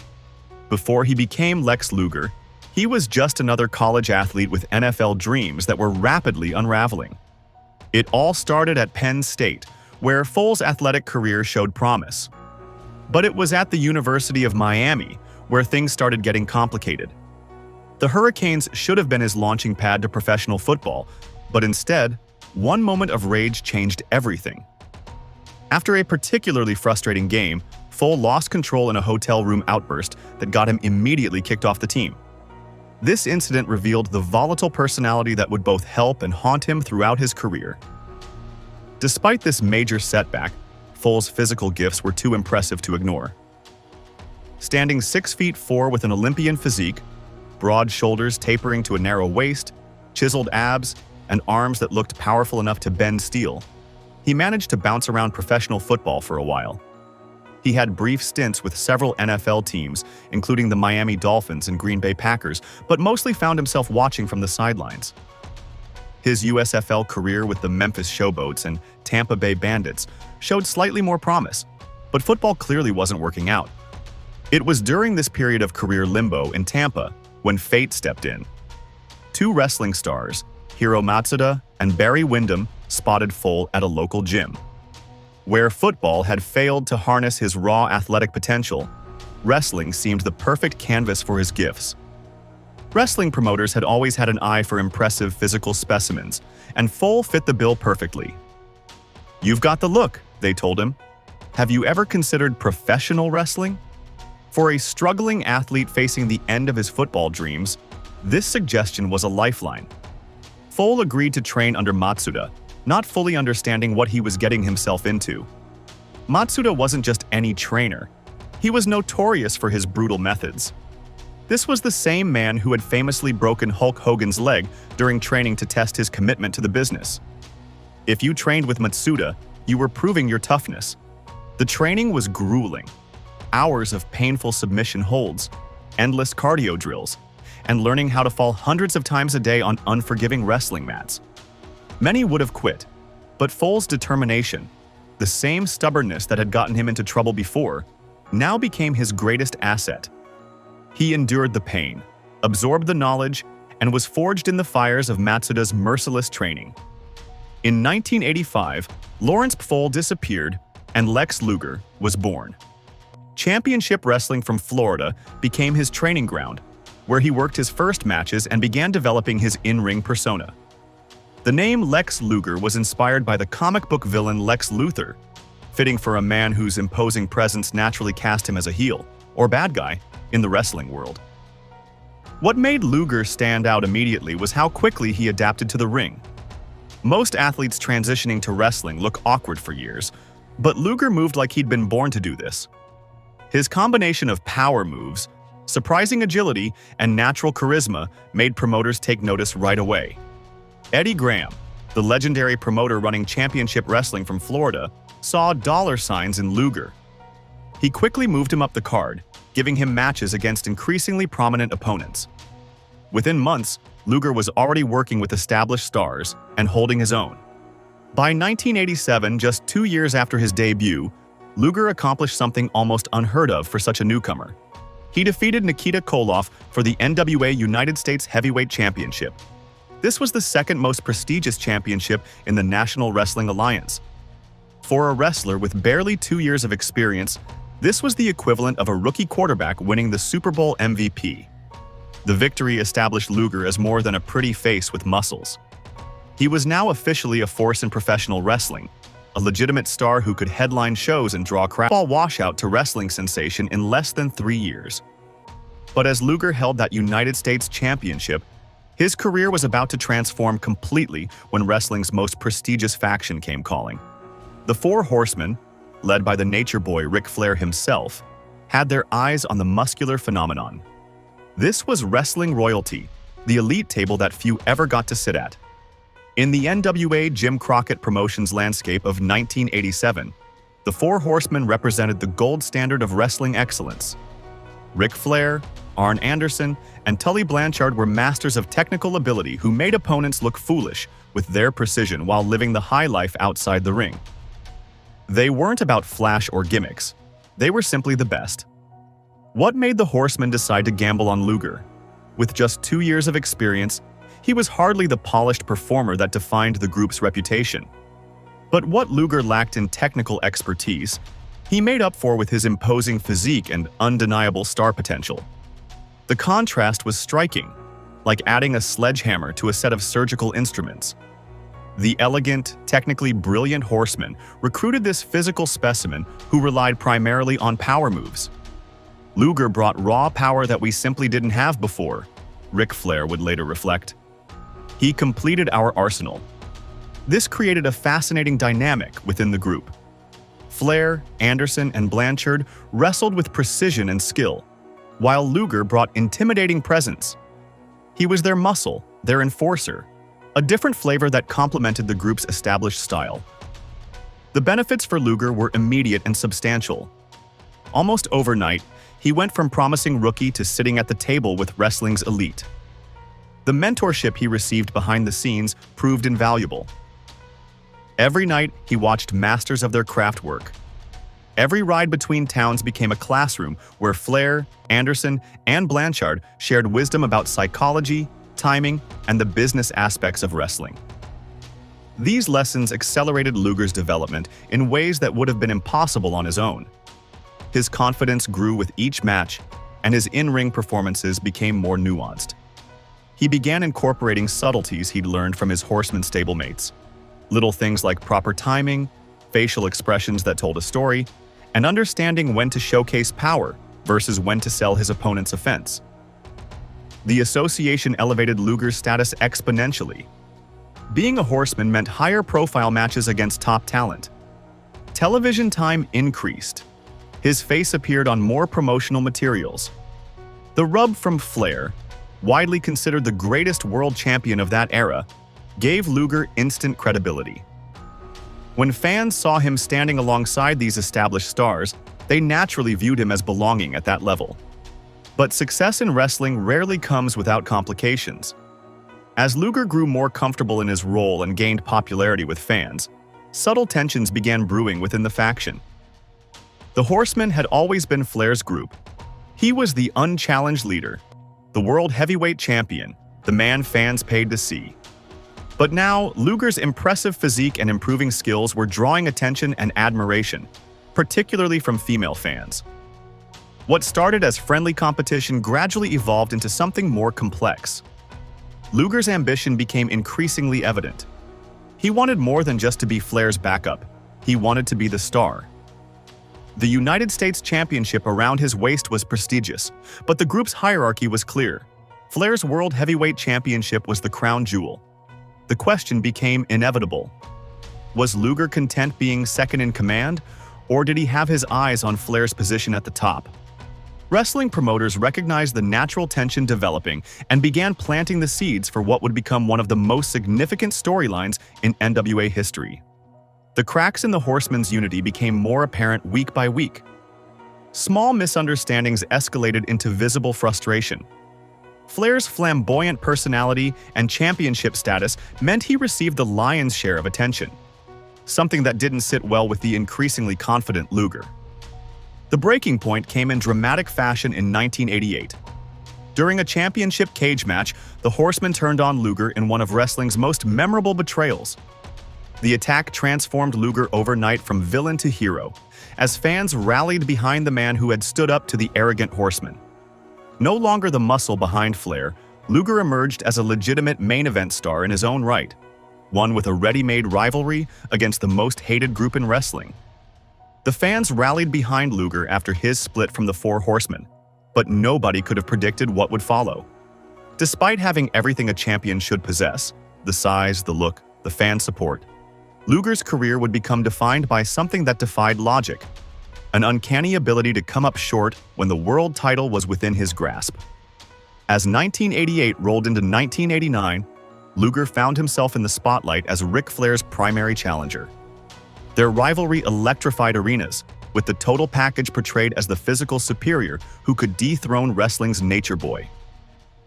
Before he became Lex Luger, he was just another college athlete with NFL dreams that were rapidly unraveling. It all started at Penn State, where Fole's athletic career showed promise. But it was at the University of Miami where things started getting complicated. The Hurricanes should have been his launching pad to professional football, but instead, one moment of rage changed everything. After a particularly frustrating game, Fole lost control in a hotel room outburst that got him immediately kicked off the team. This incident revealed the volatile personality that would both help and haunt him throughout his career. Despite this major setback, Fole's physical gifts were too impressive to ignore. Standing 6'4" with an Olympian physique, broad shoulders tapering to a narrow waist, chiseled abs, and arms that looked powerful enough to bend steel, he managed to bounce around professional football for a while. He had brief stints with several NFL teams, including the Miami Dolphins and Green Bay Packers, but mostly found himself watching from the sidelines. His USFL career with the Memphis Showboats and Tampa Bay Bandits showed slightly more promise, but football clearly wasn't working out. It was during this period of career limbo in Tampa when fate stepped in. Two wrestling stars, Hiro Matsuda and Barry Windham, spotted Foal at a local gym. Where football had failed to harness his raw athletic potential, wrestling seemed the perfect canvas for his gifts. Wrestling promoters had always had an eye for impressive physical specimens, and Foal fit the bill perfectly. "You've got the look," they told him. "Have you ever considered professional wrestling?" For a struggling athlete facing the end of his football dreams, this suggestion was a lifeline. Foal agreed to train under Matsuda, not fully understanding what he was getting himself into. Matsuda wasn't just any trainer. He was notorious for his brutal methods. This was the same man who had famously broken Hulk Hogan's leg during training to test his commitment to the business. If you trained with Matsuda, you were proving your toughness. The training was grueling. Hours of painful submission holds, endless cardio drills, and learning how to fall hundreds of times a day on unforgiving wrestling mats. Many would have quit, but Foal's determination, the same stubbornness that had gotten him into trouble before, now became his greatest asset. He endured the pain, absorbed the knowledge, and was forged in the fires of Matsuda's merciless training. In 1985, Lawrence Foal disappeared, and Lex Luger was born. Championship Wrestling from Florida became his training ground, where he worked his first matches and began developing his in-ring persona. The name Lex Luger was inspired by the comic book villain Lex Luthor, fitting for a man whose imposing presence naturally cast him as a heel, or bad guy, in the wrestling world. What made Luger stand out immediately was how quickly he adapted to the ring. Most athletes transitioning to wrestling look awkward for years, but Luger moved like he'd been born to do this. His combination of power moves, surprising agility, and natural charisma made promoters take notice right away. Eddie Graham, the legendary promoter running Championship Wrestling from Florida, saw dollar signs in Luger. He quickly moved him up the card, giving him matches against increasingly prominent opponents. Within months, Luger was already working with established stars and holding his own. By 1987, just 2 years after his debut, Luger accomplished something almost unheard of for such a newcomer. He defeated Nikita Koloff for the NWA United States Heavyweight Championship. This was the second most prestigious championship in the National Wrestling Alliance. For a wrestler with barely 2 years of experience, this was the equivalent of a rookie quarterback winning the Super Bowl MVP. The victory established Luger as more than a pretty face with muscles. He was now officially a force in professional wrestling, a legitimate star who could headline shows and draw crowds. Football washout to wrestling sensation in less than 3 years. But as Luger held that United States Championship, his career was about to transform completely when wrestling's most prestigious faction came calling. The Four Horsemen, led by the nature boy Ric Flair himself, had their eyes on the muscular phenomenon. This was wrestling royalty, the elite table that few ever got to sit at. In the NWA Jim Crockett Promotions landscape of 1987, the Four Horsemen represented the gold standard of wrestling excellence. Ric Flair, Arn Anderson, and Tully Blanchard were masters of technical ability who made opponents look foolish with their precision while living the high life outside the ring. They weren't about flash or gimmicks. They were simply the best. What made the Horsemen decide to gamble on Luger? With just 2 years of experience, he was hardly the polished performer that defined the group's reputation. But what Luger lacked in technical expertise, he made up for with his imposing physique and undeniable star potential. The contrast was striking, like adding a sledgehammer to a set of surgical instruments. The elegant, technically brilliant Horseman recruited this physical specimen who relied primarily on power moves. Luger brought raw power that we simply didn't have before, Ric Flair would later reflect. He completed our arsenal. This created a fascinating dynamic within the group. Flair, Anderson, and Blanchard wrestled with precision and skill, while Luger brought intimidating presence. He was their muscle, their enforcer, a different flavor that complemented the group's established style. The benefits for Luger were immediate and substantial. Almost overnight, he went from promising rookie to sitting at the table with wrestling's elite. The mentorship he received behind the scenes proved invaluable. Every night, he watched masters of their craft work. Every ride between towns became a classroom where Flair, Anderson, and Blanchard shared wisdom about psychology, timing, and the business aspects of wrestling. These lessons accelerated Luger's development in ways that would have been impossible on his own. His confidence grew with each match, and his in-ring performances became more nuanced. He began incorporating subtleties he'd learned from his Horseman stablemates. Little things like proper timing, facial expressions that told a story, and understanding when to showcase power versus when to sell his opponent's offense. The association elevated Luger's status exponentially. Being a Horseman meant higher profile matches against top talent. Television time increased. His face appeared on more promotional materials. The rub from Flair, widely considered the greatest world champion of that era, gave Luger instant credibility. When fans saw him standing alongside these established stars, they naturally viewed him as belonging at that level. But success in wrestling rarely comes without complications. As Luger grew more comfortable in his role and gained popularity with fans, subtle tensions began brewing within the faction. The Horsemen had always been Flair's group. He was the unchallenged leader, the world heavyweight champion, the man fans paid to see. But now, Luger's impressive physique and improving skills were drawing attention and admiration, particularly from female fans. What started as friendly competition gradually evolved into something more complex. Luger's ambition became increasingly evident. He wanted more than just to be Flair's backup. He wanted to be the star. The United States Championship around his waist was prestigious, but the group's hierarchy was clear. Flair's World Heavyweight Championship was the crown jewel. The question became inevitable. Was Luger content being second in command, or did he have his eyes on Flair's position at the top? Wrestling promoters recognized the natural tension developing and began planting the seeds for what would become one of the most significant storylines in NWA history. The cracks in the Horsemen's unity became more apparent week by week. Small misunderstandings escalated into visible frustration. Flair's flamboyant personality and championship status meant he received the lion's share of attention, something that didn't sit well with the increasingly confident Luger. The breaking point came in dramatic fashion in 1988. During a championship cage match, the Horsemen turned on Luger in one of wrestling's most memorable betrayals. The attack transformed Luger overnight from villain to hero, as fans rallied behind the man who had stood up to the arrogant Horseman. No longer the muscle behind Flair, Luger emerged as a legitimate main event star in his own right, one with a ready-made rivalry against the most hated group in wrestling. The fans rallied behind Luger after his split from the Four Horsemen, but nobody could have predicted what would follow. Despite having everything a champion should possess, the size, the look, the fan support, Luger's career would become defined by something that defied logic, an uncanny ability to come up short when the world title was within his grasp. As 1988 rolled into 1989, Luger found himself in the spotlight as Ric Flair's primary challenger. Their rivalry electrified arenas, with the total package portrayed as the physical superior who could dethrone wrestling's nature boy.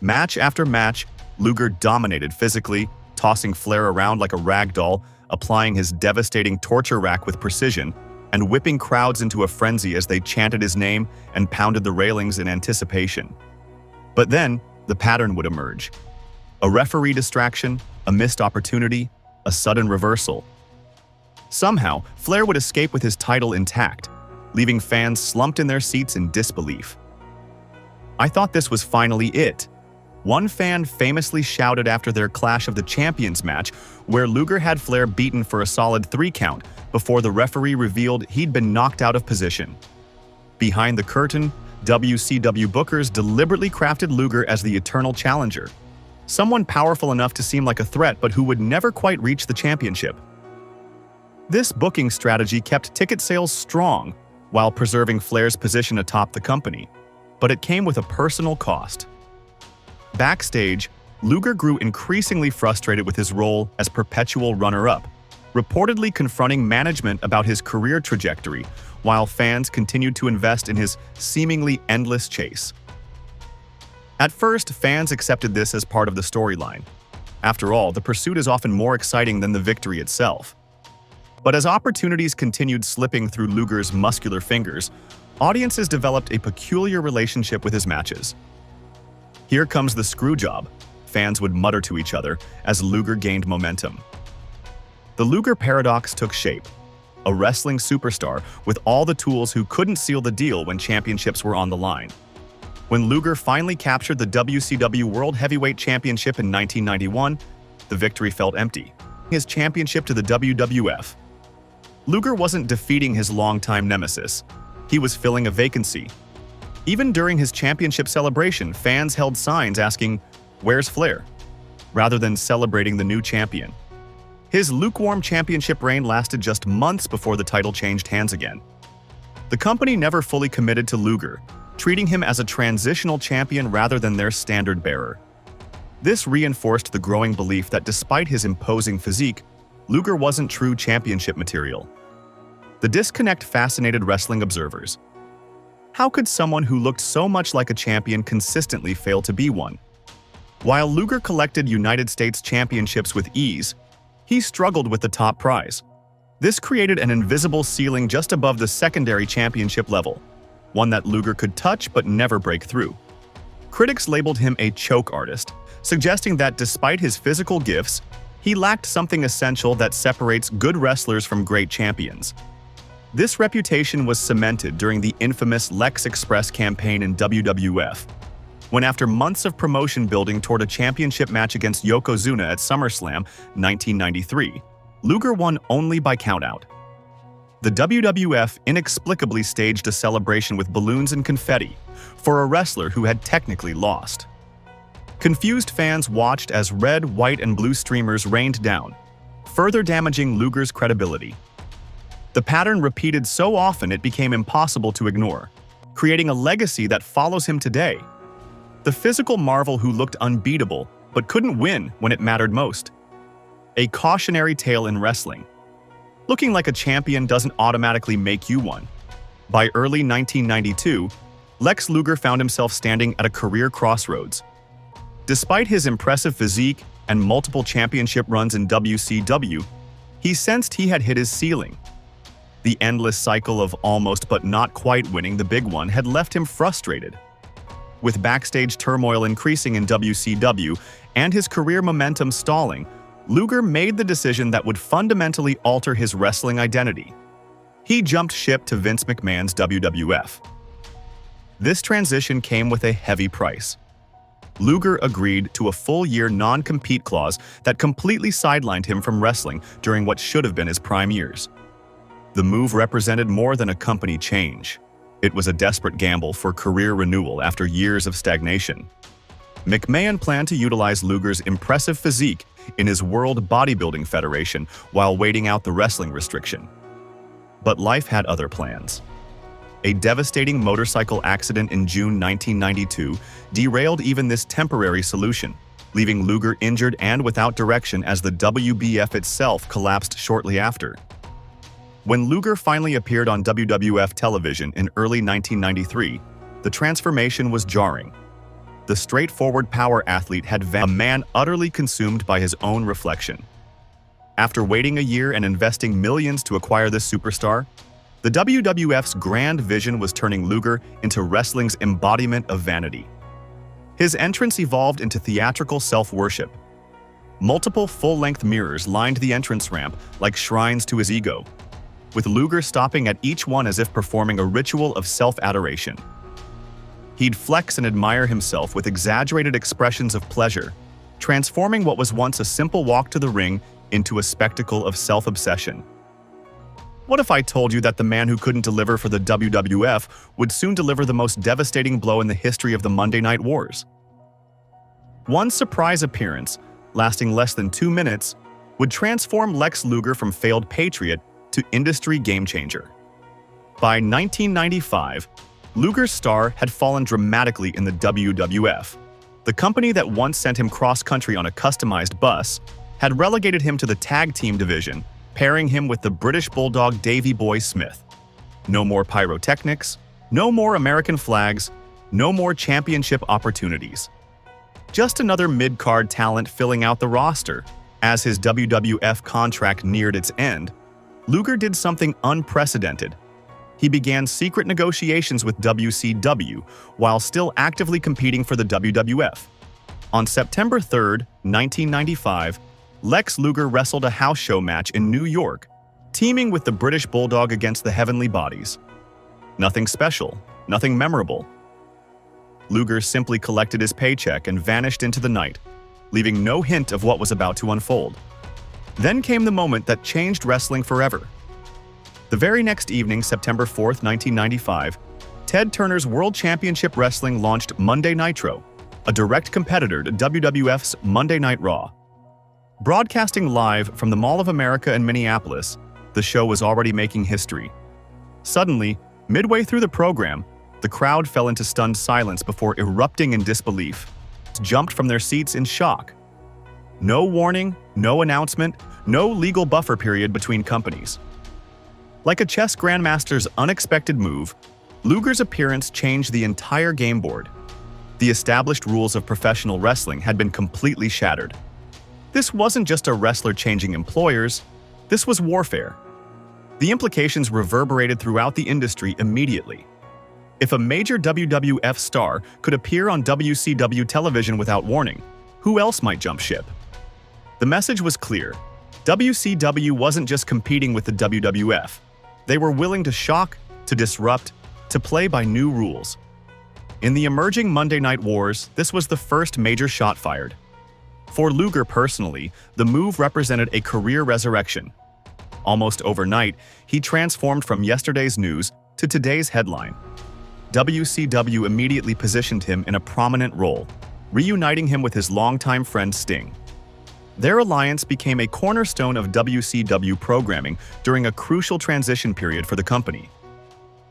Match after match, Luger dominated physically, tossing Flair around like a rag doll, applying his devastating torture rack with precision, and whipping crowds into a frenzy as they chanted his name and pounded the railings in anticipation. But then, the pattern would emerge. A referee distraction, a missed opportunity, a sudden reversal. Somehow, Flair would escape with his title intact, leaving fans slumped in their seats in disbelief. "I thought this was finally it," one fan famously shouted after their Clash of the Champions match, where Luger had Flair beaten for a solid 3 count before the referee revealed he'd been knocked out of position. Behind the curtain, WCW bookers deliberately crafted Luger as the eternal challenger, someone powerful enough to seem like a threat but who would never quite reach the championship. This booking strategy kept ticket sales strong while preserving Flair's position atop the company, but it came with a personal cost. Backstage, Luger grew increasingly frustrated with his role as perpetual runner-up, reportedly confronting management about his career trajectory, while fans continued to invest in his seemingly endless chase. At first, fans accepted this as part of the storyline. After all, the pursuit is often more exciting than the victory itself. But as opportunities continued slipping through Luger's muscular fingers, audiences developed a peculiar relationship with his matches. "Here comes the screw job," fans would mutter to each other as Luger gained momentum. The Luger Paradox took shape, a wrestling superstar with all the tools who couldn't seal the deal when championships were on the line. When Luger finally captured the WCW World Heavyweight Championship in 1991, the victory felt empty. His championship to the WWF. Luger wasn't defeating his longtime nemesis. He was filling a vacancy. Even during his championship celebration, fans held signs asking, "Where's Flair?" rather than celebrating the new champion. His lukewarm championship reign lasted just months before the title changed hands again. The company never fully committed to Luger, treating him as a transitional champion rather than their standard bearer. This reinforced the growing belief that despite his imposing physique, Luger wasn't true championship material. The disconnect fascinated wrestling observers. How could someone who looked so much like a champion consistently fail to be one? While Luger collected United States championships with ease, he struggled with the top prize. This created an invisible ceiling just above the secondary championship level, one that Luger could touch but never break through. Critics labeled him a choke artist, suggesting that despite his physical gifts, he lacked something essential that separates good wrestlers from great champions. This reputation was cemented during the infamous Lex Express campaign in WWF, when after months of promotion building toward a championship match against Yokozuna at SummerSlam 1993, Luger won only by countout. The WWF inexplicably staged a celebration with balloons and confetti for a wrestler who had technically lost. Confused fans watched as red, white, and blue streamers rained down, further damaging Luger's credibility. The pattern repeated so often it became impossible to ignore, creating a legacy that follows him today. The physical marvel who looked unbeatable but couldn't win when it mattered most. A cautionary tale in wrestling. Looking like a champion doesn't automatically make you one. By early 1992, Lex Luger found himself standing at a career crossroads. Despite his impressive physique and multiple championship runs in WCW, he sensed he had hit his ceiling. The endless cycle of almost but not quite winning the big one had left him frustrated. With backstage turmoil increasing in WCW and his career momentum stalling, Luger made the decision that would fundamentally alter his wrestling identity. He jumped ship to Vince McMahon's WWF. This transition came with a heavy price. Luger agreed to a full-year non-compete clause that completely sidelined him from wrestling during what should have been his prime years. The move represented more than a company change. It was a desperate gamble for career renewal after years of stagnation. McMahon planned to utilize Luger's impressive physique in his World Bodybuilding Federation while waiting out the wrestling restriction. But life had other plans. A devastating motorcycle accident in June 1992 derailed even this temporary solution, leaving Luger injured and without direction as the WBF itself collapsed shortly after. When Luger finally appeared on WWF television in early 1993, the transformation was jarring. The straightforward power athlete had a man utterly consumed by his own reflection. After waiting a year and investing millions to acquire this superstar, the WWF's grand vision was turning Luger into wrestling's embodiment of vanity. His entrance evolved into theatrical self-worship. Multiple full-length mirrors lined the entrance ramp like shrines to his ego, with Luger stopping at each one as if performing a ritual of self-adoration. He'd flex and admire himself with exaggerated expressions of pleasure, transforming what was once a simple walk to the ring into a spectacle of self-obsession. What if I told you that the man who couldn't deliver for the WWF would soon deliver the most devastating blow in the history of the Monday Night Wars? One surprise appearance, lasting less than 2 minutes, would transform Lex Luger from failed patriot to industry game-changer. By 1995, Luger's star had fallen dramatically in the WWF. The company that once sent him cross-country on a customized bus had relegated him to the tag team division, pairing him with the British Bulldog Davey Boy Smith. No more pyrotechnics, no more American flags, no more championship opportunities. Just another mid-card talent filling out the roster. As his WWF contract neared its end, Luger did something unprecedented. He began secret negotiations with WCW while still actively competing for the WWF. On September 3, 1995, Lex Luger wrestled a house show match in New York, teaming with the British Bulldog against the Heavenly Bodies. Nothing special, nothing memorable. Luger simply collected his paycheck and vanished into the night, leaving no hint of what was about to unfold. Then came the moment that changed wrestling forever. The very next evening, September 4, 1995, Ted Turner's World Championship Wrestling launched Monday Nitro, a direct competitor to WWF's Monday Night Raw. Broadcasting live from the Mall of America in Minneapolis, the show was already making history. Suddenly, midway through the program, the crowd fell into stunned silence before erupting in disbelief, jumped from their seats in shock. No warning, no announcement, no legal buffer period between companies. Like a chess grandmaster's unexpected move, Luger's appearance changed the entire game board. The established rules of professional wrestling had been completely shattered. This wasn't just a wrestler changing employers, this was warfare. The implications reverberated throughout the industry immediately. If a major WWF star could appear on WCW television without warning, who else might jump ship? The message was clear. WCW wasn't just competing with the WWF. They were willing to shock, to disrupt, to play by new rules. In the emerging Monday Night Wars, this was the first major shot fired. For Luger personally, the move represented a career resurrection. Almost overnight, he transformed from yesterday's news to today's headline. WCW immediately positioned him in a prominent role, reuniting him with his longtime friend Sting. Their alliance became a cornerstone of WCW programming during a crucial transition period for the company.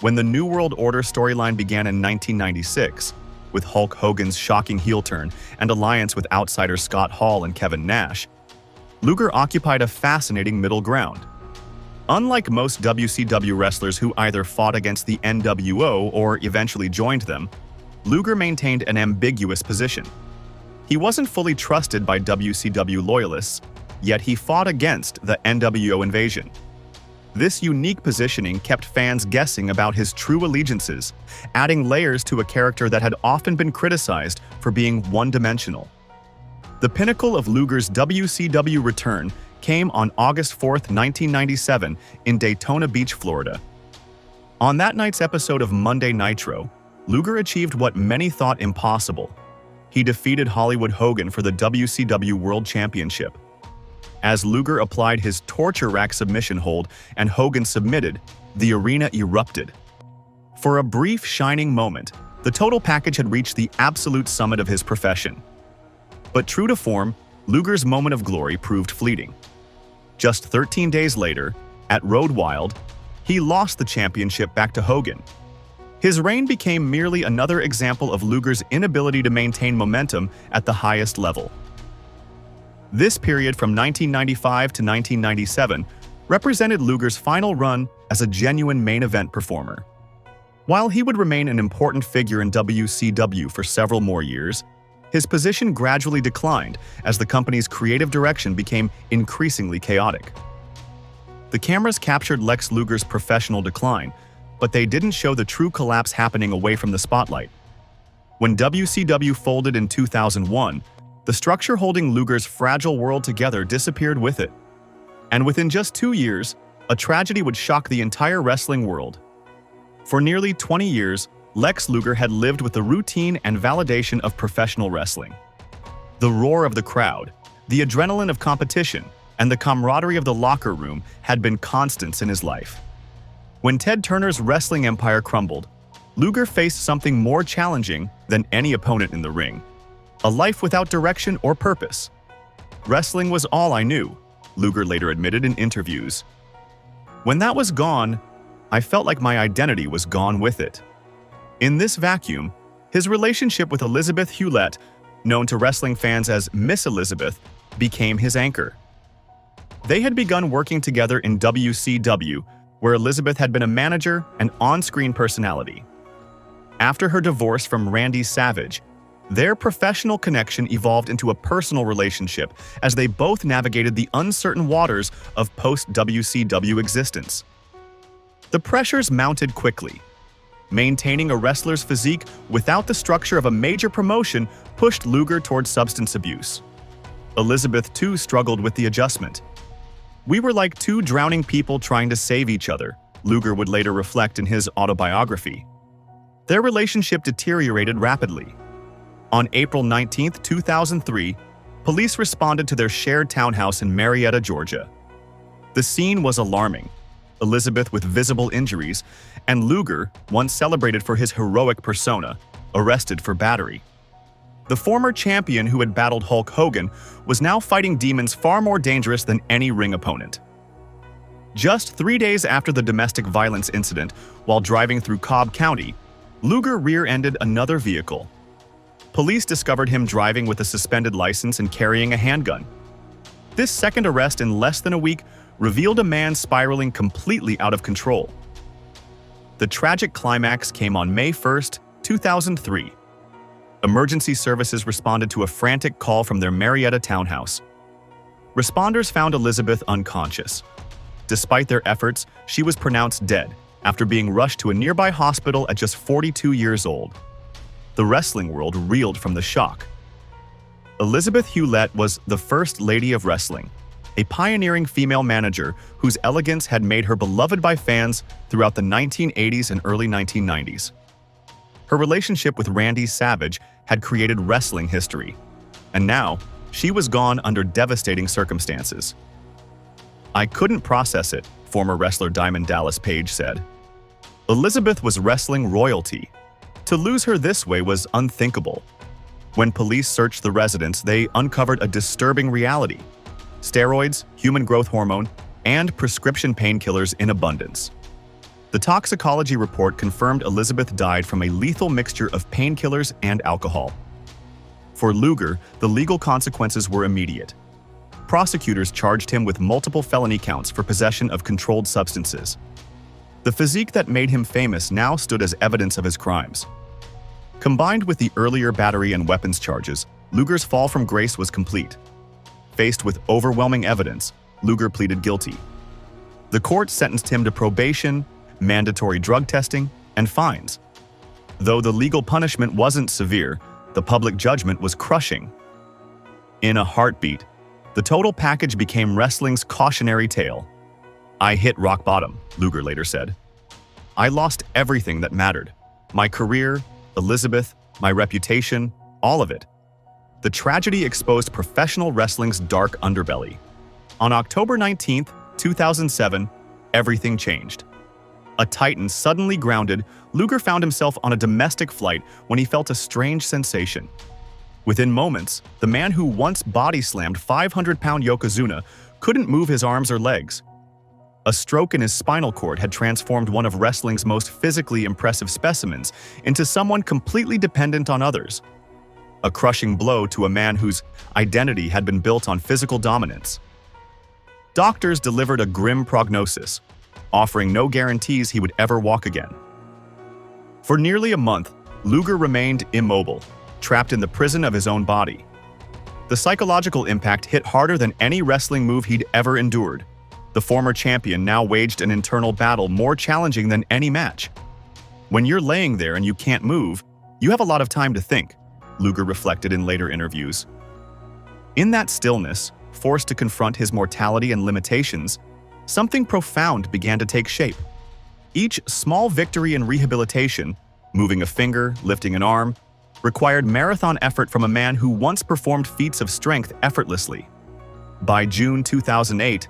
When the New World Order storyline began in 1996, with Hulk Hogan's shocking heel turn and alliance with outsiders Scott Hall and Kevin Nash, Luger occupied a fascinating middle ground. Unlike most WCW wrestlers who either fought against the NWO or eventually joined them, Luger maintained an ambiguous position. He wasn't fully trusted by WCW loyalists, yet he fought against the NWO invasion. This unique positioning kept fans guessing about his true allegiances, adding layers to a character that had often been criticized for being one-dimensional. The pinnacle of Luger's WCW return came on August 4, 1997, in Daytona Beach, Florida. On that night's episode of Monday Nitro, Luger achieved what many thought impossible. He defeated Hollywood Hogan for the WCW World Championship. As Luger applied his torture rack submission hold and Hogan submitted, the arena erupted. For a brief, shining moment, the total package had reached the absolute summit of his profession. But true to form, Luger's moment of glory proved fleeting. Just 13 days later, at Road Wild, he lost the championship back to Hogan. His reign became merely another example of Luger's inability to maintain momentum at the highest level. This period from 1995 to 1997 represented Luger's final run as a genuine main event performer. While he would remain an important figure in WCW for several more years, his position gradually declined as the company's creative direction became increasingly chaotic. The cameras captured Lex Luger's professional decline, but they didn't show the true collapse happening away from the spotlight. When WCW folded in 2001, the structure holding Luger's fragile world together disappeared with it. And within just 2 years, a tragedy would shock the entire wrestling world. For nearly 20 years, Lex Luger had lived with the routine and validation of professional wrestling. The roar of the crowd, the adrenaline of competition, and the camaraderie of the locker room had been constants in his life. When Ted Turner's wrestling empire crumbled, Luger faced something more challenging than any opponent in the ring: a life without direction or purpose. "Wrestling was all I knew," Luger later admitted in interviews. "When that was gone, I felt like my identity was gone with it." In this vacuum, his relationship with Elizabeth Hewlett, known to wrestling fans as Miss Elizabeth, became his anchor. They had begun working together in WCW, where Elizabeth had been a manager and on-screen personality. After her divorce from Randy Savage, their professional connection evolved into a personal relationship as they both navigated the uncertain waters of post-WCW existence. The pressures mounted quickly. Maintaining a wrestler's physique without the structure of a major promotion pushed Luger towards substance abuse. Elizabeth, too, struggled with the adjustment. "We were like two drowning people trying to save each other," Luger would later reflect in his autobiography. Their relationship deteriorated rapidly. On April 19, 2003, police responded to their shared townhouse in Marietta, Georgia. The scene was alarming. Elizabeth with visible injuries, and Luger, once celebrated for his heroic persona, arrested for battery. The former champion who had battled Hulk Hogan was now fighting demons far more dangerous than any ring opponent. Just 3 days after the domestic violence incident, while driving through Cobb County, Luger rear-ended another vehicle. Police discovered him driving with a suspended license and carrying a handgun. This second arrest in less than a week revealed a man spiraling completely out of control. The tragic climax came on May 1, 2003. Emergency services responded to a frantic call from their Marietta townhouse. Responders found Elizabeth unconscious. Despite their efforts, she was pronounced dead after being rushed to a nearby hospital at just 42 years old. The wrestling world reeled from the shock. Elizabeth Hewlett was the First Lady of Wrestling, a pioneering female manager whose elegance had made her beloved by fans throughout the 1980s and early 1990s. Her relationship with Randy Savage had created wrestling history, and now she was gone under devastating circumstances. "I couldn't process it," former wrestler Diamond Dallas Page said. Elizabeth was wrestling royalty. To lose her this way was unthinkable. When police searched the residence, they uncovered a disturbing reality: steroids, human growth hormone, and prescription painkillers in abundance. The toxicology report confirmed Elizabeth died from a lethal mixture of painkillers and alcohol. For Luger, the legal consequences were immediate. Prosecutors charged him with multiple felony counts for possession of controlled substances. The physique that made him famous now stood as evidence of his crimes. Combined with the earlier battery and weapons charges, Luger's fall from grace was complete. Faced with overwhelming evidence, Luger pleaded guilty. The court sentenced him to probation, mandatory drug testing, and fines. Though the legal punishment wasn't severe, the public judgment was crushing. In a heartbeat, the total package became wrestling's cautionary tale. "I hit rock bottom," Luger later said. "I lost everything that mattered. My career, Elizabeth, my reputation, all of it." The tragedy exposed professional wrestling's dark underbelly. On October 19, 2007, everything changed. A Titan suddenly grounded, Luger found himself on a domestic flight when he felt a strange sensation. Within moments, the man who once body-slammed 500-pound Yokozuna couldn't move his arms or legs. A stroke in his spinal cord had transformed one of wrestling's most physically impressive specimens into someone completely dependent on others. A crushing blow to a man whose identity had been built on physical dominance. Doctors delivered a grim prognosis, offering no guarantees he would ever walk again. For nearly a month, Luger remained immobile, trapped in the prison of his own body. The psychological impact hit harder than any wrestling move he'd ever endured. The former champion now waged an internal battle more challenging than any match. "When you're laying there and you can't move, you have a lot of time to think," Luger reflected in later interviews. In that stillness, forced to confront his mortality and limitations, something profound began to take shape. Each small victory in rehabilitation, moving a finger, lifting an arm, required marathon effort from a man who once performed feats of strength effortlessly. By June 2008,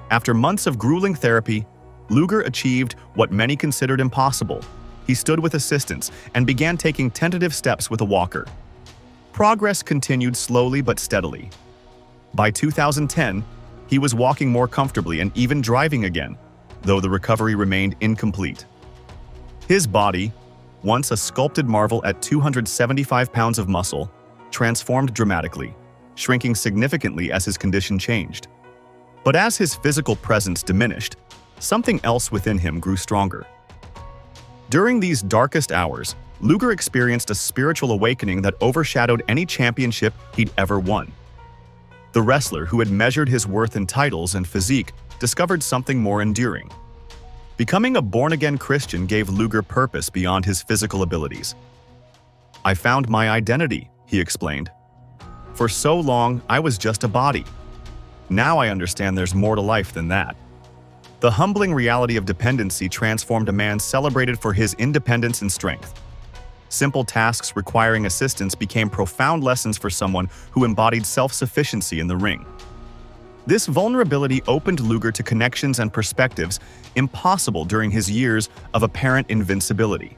after months of grueling therapy, Luger achieved what many considered impossible. He stood with assistance and began taking tentative steps with a walker. Progress continued slowly but steadily. By 2010, he was walking more comfortably and even driving again, though the recovery remained incomplete. His body, once a sculpted marvel at 275 pounds of muscle, transformed dramatically, shrinking significantly as his condition changed. But as his physical presence diminished, something else within him grew stronger. During these darkest hours, Luger experienced a spiritual awakening that overshadowed any championship he'd ever won. The wrestler who had measured his worth in titles and physique discovered something more enduring. Becoming a born-again Christian gave Luger purpose beyond his physical abilities. "I found my identity," he explained. "For so long, I was just a body. Now I understand there's more to life than that." The humbling reality of dependency transformed a man celebrated for his independence and strength. Simple tasks requiring assistance became profound lessons for someone who embodied self-sufficiency in the ring. This vulnerability opened Luger to connections and perspectives impossible during his years of apparent invincibility.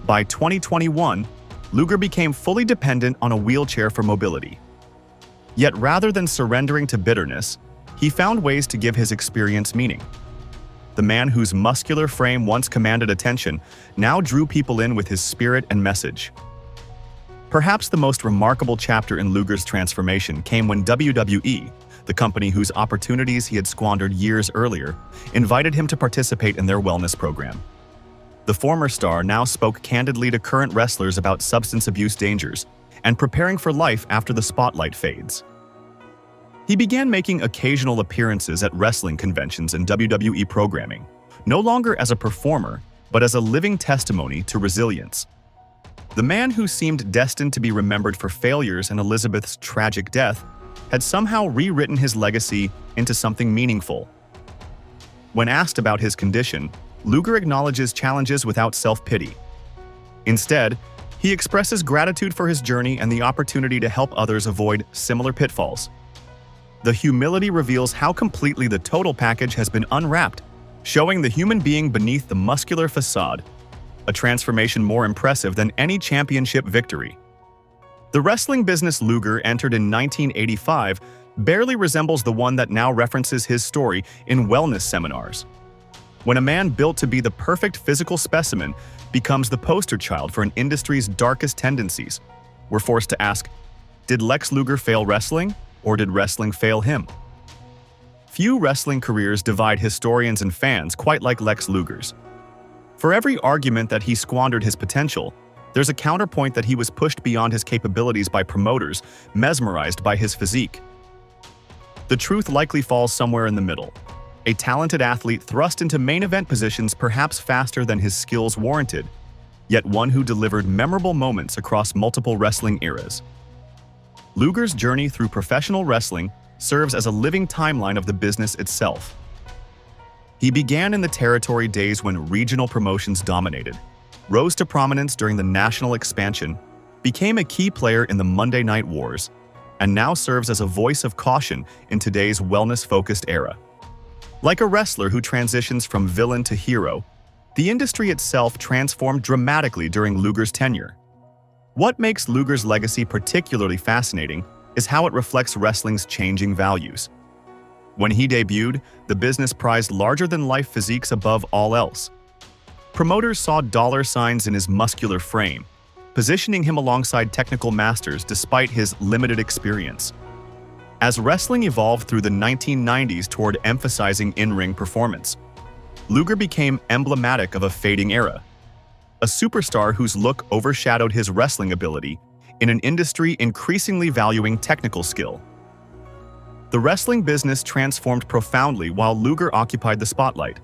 By 2021, Luger became fully dependent on a wheelchair for mobility. Yet rather than surrendering to bitterness, he found ways to give his experience meaning. The man whose muscular frame once commanded attention now drew people in with his spirit and message. Perhaps the most remarkable chapter in Luger's transformation came when WWE, the company whose opportunities he had squandered years earlier, invited him to participate in their wellness program. The former star now spoke candidly to current wrestlers about substance abuse dangers and preparing for life after the spotlight fades. He began making occasional appearances at wrestling conventions and WWE programming, no longer as a performer, but as a living testimony to resilience. The man who seemed destined to be remembered for failures and Elizabeth's tragic death had somehow rewritten his legacy into something meaningful. When asked about his condition, Luger acknowledges challenges without self-pity. Instead, he expresses gratitude for his journey and the opportunity to help others avoid similar pitfalls. The humility reveals how completely the total package has been unwrapped, showing the human being beneath the muscular facade, a transformation more impressive than any championship victory. The wrestling business Luger entered in 1985 barely resembles the one that now references his story in wellness seminars. When a man built to be the perfect physical specimen becomes the poster child for an industry's darkest tendencies, we're forced to ask, did Lex Luger fail wrestling, or did wrestling fail him? Few wrestling careers divide historians and fans quite like Lex Luger's. For every argument that he squandered his potential, there's a counterpoint that he was pushed beyond his capabilities by promoters mesmerized by his physique. The truth likely falls somewhere in the middle. A talented athlete thrust into main event positions perhaps faster than his skills warranted, yet one who delivered memorable moments across multiple wrestling eras. Luger's journey through professional wrestling serves as a living timeline of the business itself. He began in the territory days when regional promotions dominated, rose to prominence during the National Expansion, became a key player in the Monday Night Wars, and now serves as a voice of caution in today's wellness-focused era. Like a wrestler who transitions from villain to hero, the industry itself transformed dramatically during Luger's tenure. What makes Luger's legacy particularly fascinating is how it reflects wrestling's changing values. When he debuted, the business prized larger-than-life physiques above all else. Promoters saw dollar signs in his muscular frame, positioning him alongside technical masters despite his limited experience. As wrestling evolved through the 1990s toward emphasizing in-ring performance, Luger became emblematic of a fading era. A superstar whose look overshadowed his wrestling ability in an industry increasingly valuing technical skill. The wrestling business transformed profoundly while Luger occupied the spotlight.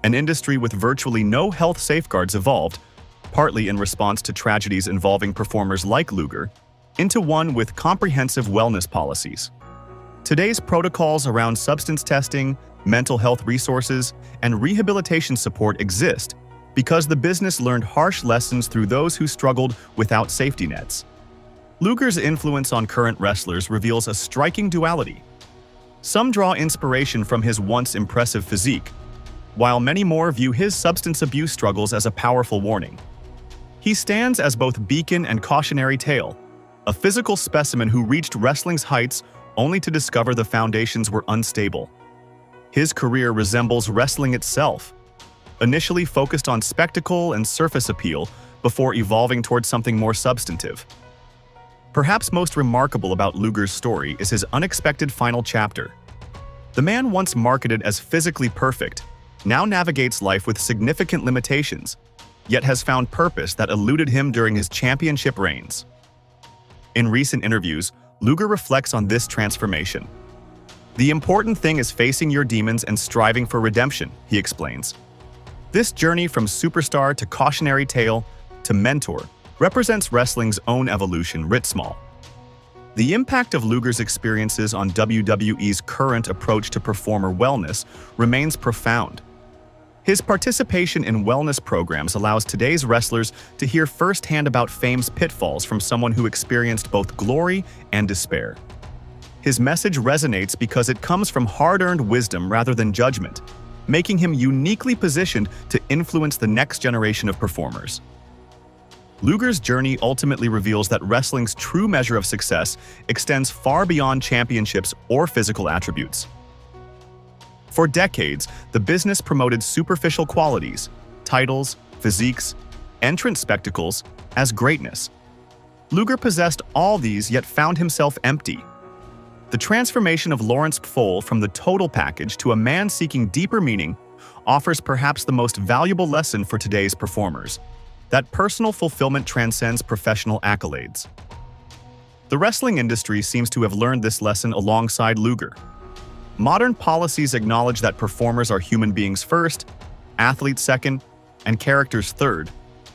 An industry with virtually no health safeguards evolved, partly in response to tragedies involving performers like Luger, into one with comprehensive wellness policies. Today's protocols around substance testing, mental health resources, and rehabilitation support exist because the business learned harsh lessons through those who struggled without safety nets. Luger's influence on current wrestlers reveals a striking duality. Some draw inspiration from his once impressive physique, while many more view his substance abuse struggles as a powerful warning. He stands as both beacon and cautionary tale, a physical specimen who reached wrestling's heights only to discover the foundations were unstable. His career resembles wrestling itself, initially focused on spectacle and surface appeal before evolving towards something more substantive. Perhaps most remarkable about Luger's story is his unexpected final chapter. The man once marketed as physically perfect now navigates life with significant limitations, yet has found purpose that eluded him during his championship reigns. In recent interviews, Luger reflects on this transformation. "The important thing is facing your demons and striving for redemption," he explains. This journey from superstar to cautionary tale to mentor represents wrestling's own evolution writ small. The impact of Luger's experiences on WWE's current approach to performer wellness remains profound. His participation in wellness programs allows today's wrestlers to hear firsthand about Fame's pitfalls from someone who experienced both glory and despair. His message resonates because it comes from hard-earned wisdom rather than judgment, making him uniquely positioned to influence the next generation of performers. Luger's journey ultimately reveals that wrestling's true measure of success extends far beyond championships or physical attributes. For decades, the business promoted superficial qualities, titles, physiques, entrance spectacles, as greatness. Luger possessed all these yet found himself empty. The transformation of Lawrence Pfohl from the total package to a man seeking deeper meaning offers perhaps the most valuable lesson for today's performers: that personal fulfillment transcends professional accolades. The wrestling industry seems to have learned this lesson alongside Luger. Modern policies acknowledge that performers are human beings first, athletes second, and characters third,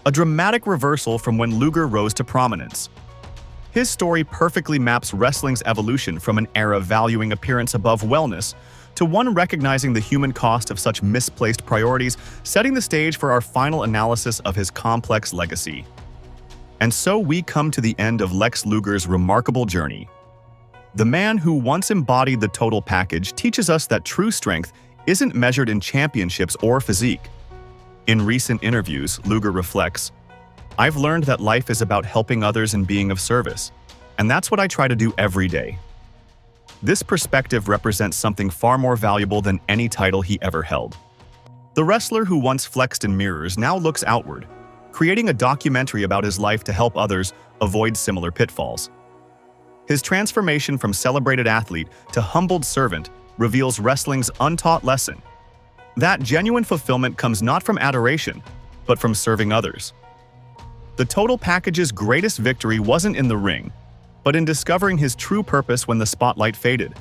a dramatic reversal from when Luger rose to prominence. His story perfectly maps wrestling's evolution from an era valuing appearance above wellness to one recognizing the human cost of such misplaced priorities, setting the stage for our final analysis of his complex legacy. And so we come to the end of Lex Luger's remarkable journey. The man who once embodied the total package teaches us that true strength isn't measured in championships or physique. In recent interviews, Luger reflects, "I've learned that life is about helping others and being of service, and that's what I try to do every day." This perspective represents something far more valuable than any title he ever held. The wrestler who once flexed in mirrors now looks outward, creating a documentary about his life to help others avoid similar pitfalls. His transformation from celebrated athlete to humbled servant reveals wrestling's untaught lesson. That genuine fulfillment comes not from adoration, but from serving others. The total package's greatest victory wasn't in the ring, but in discovering his true purpose when the spotlight faded.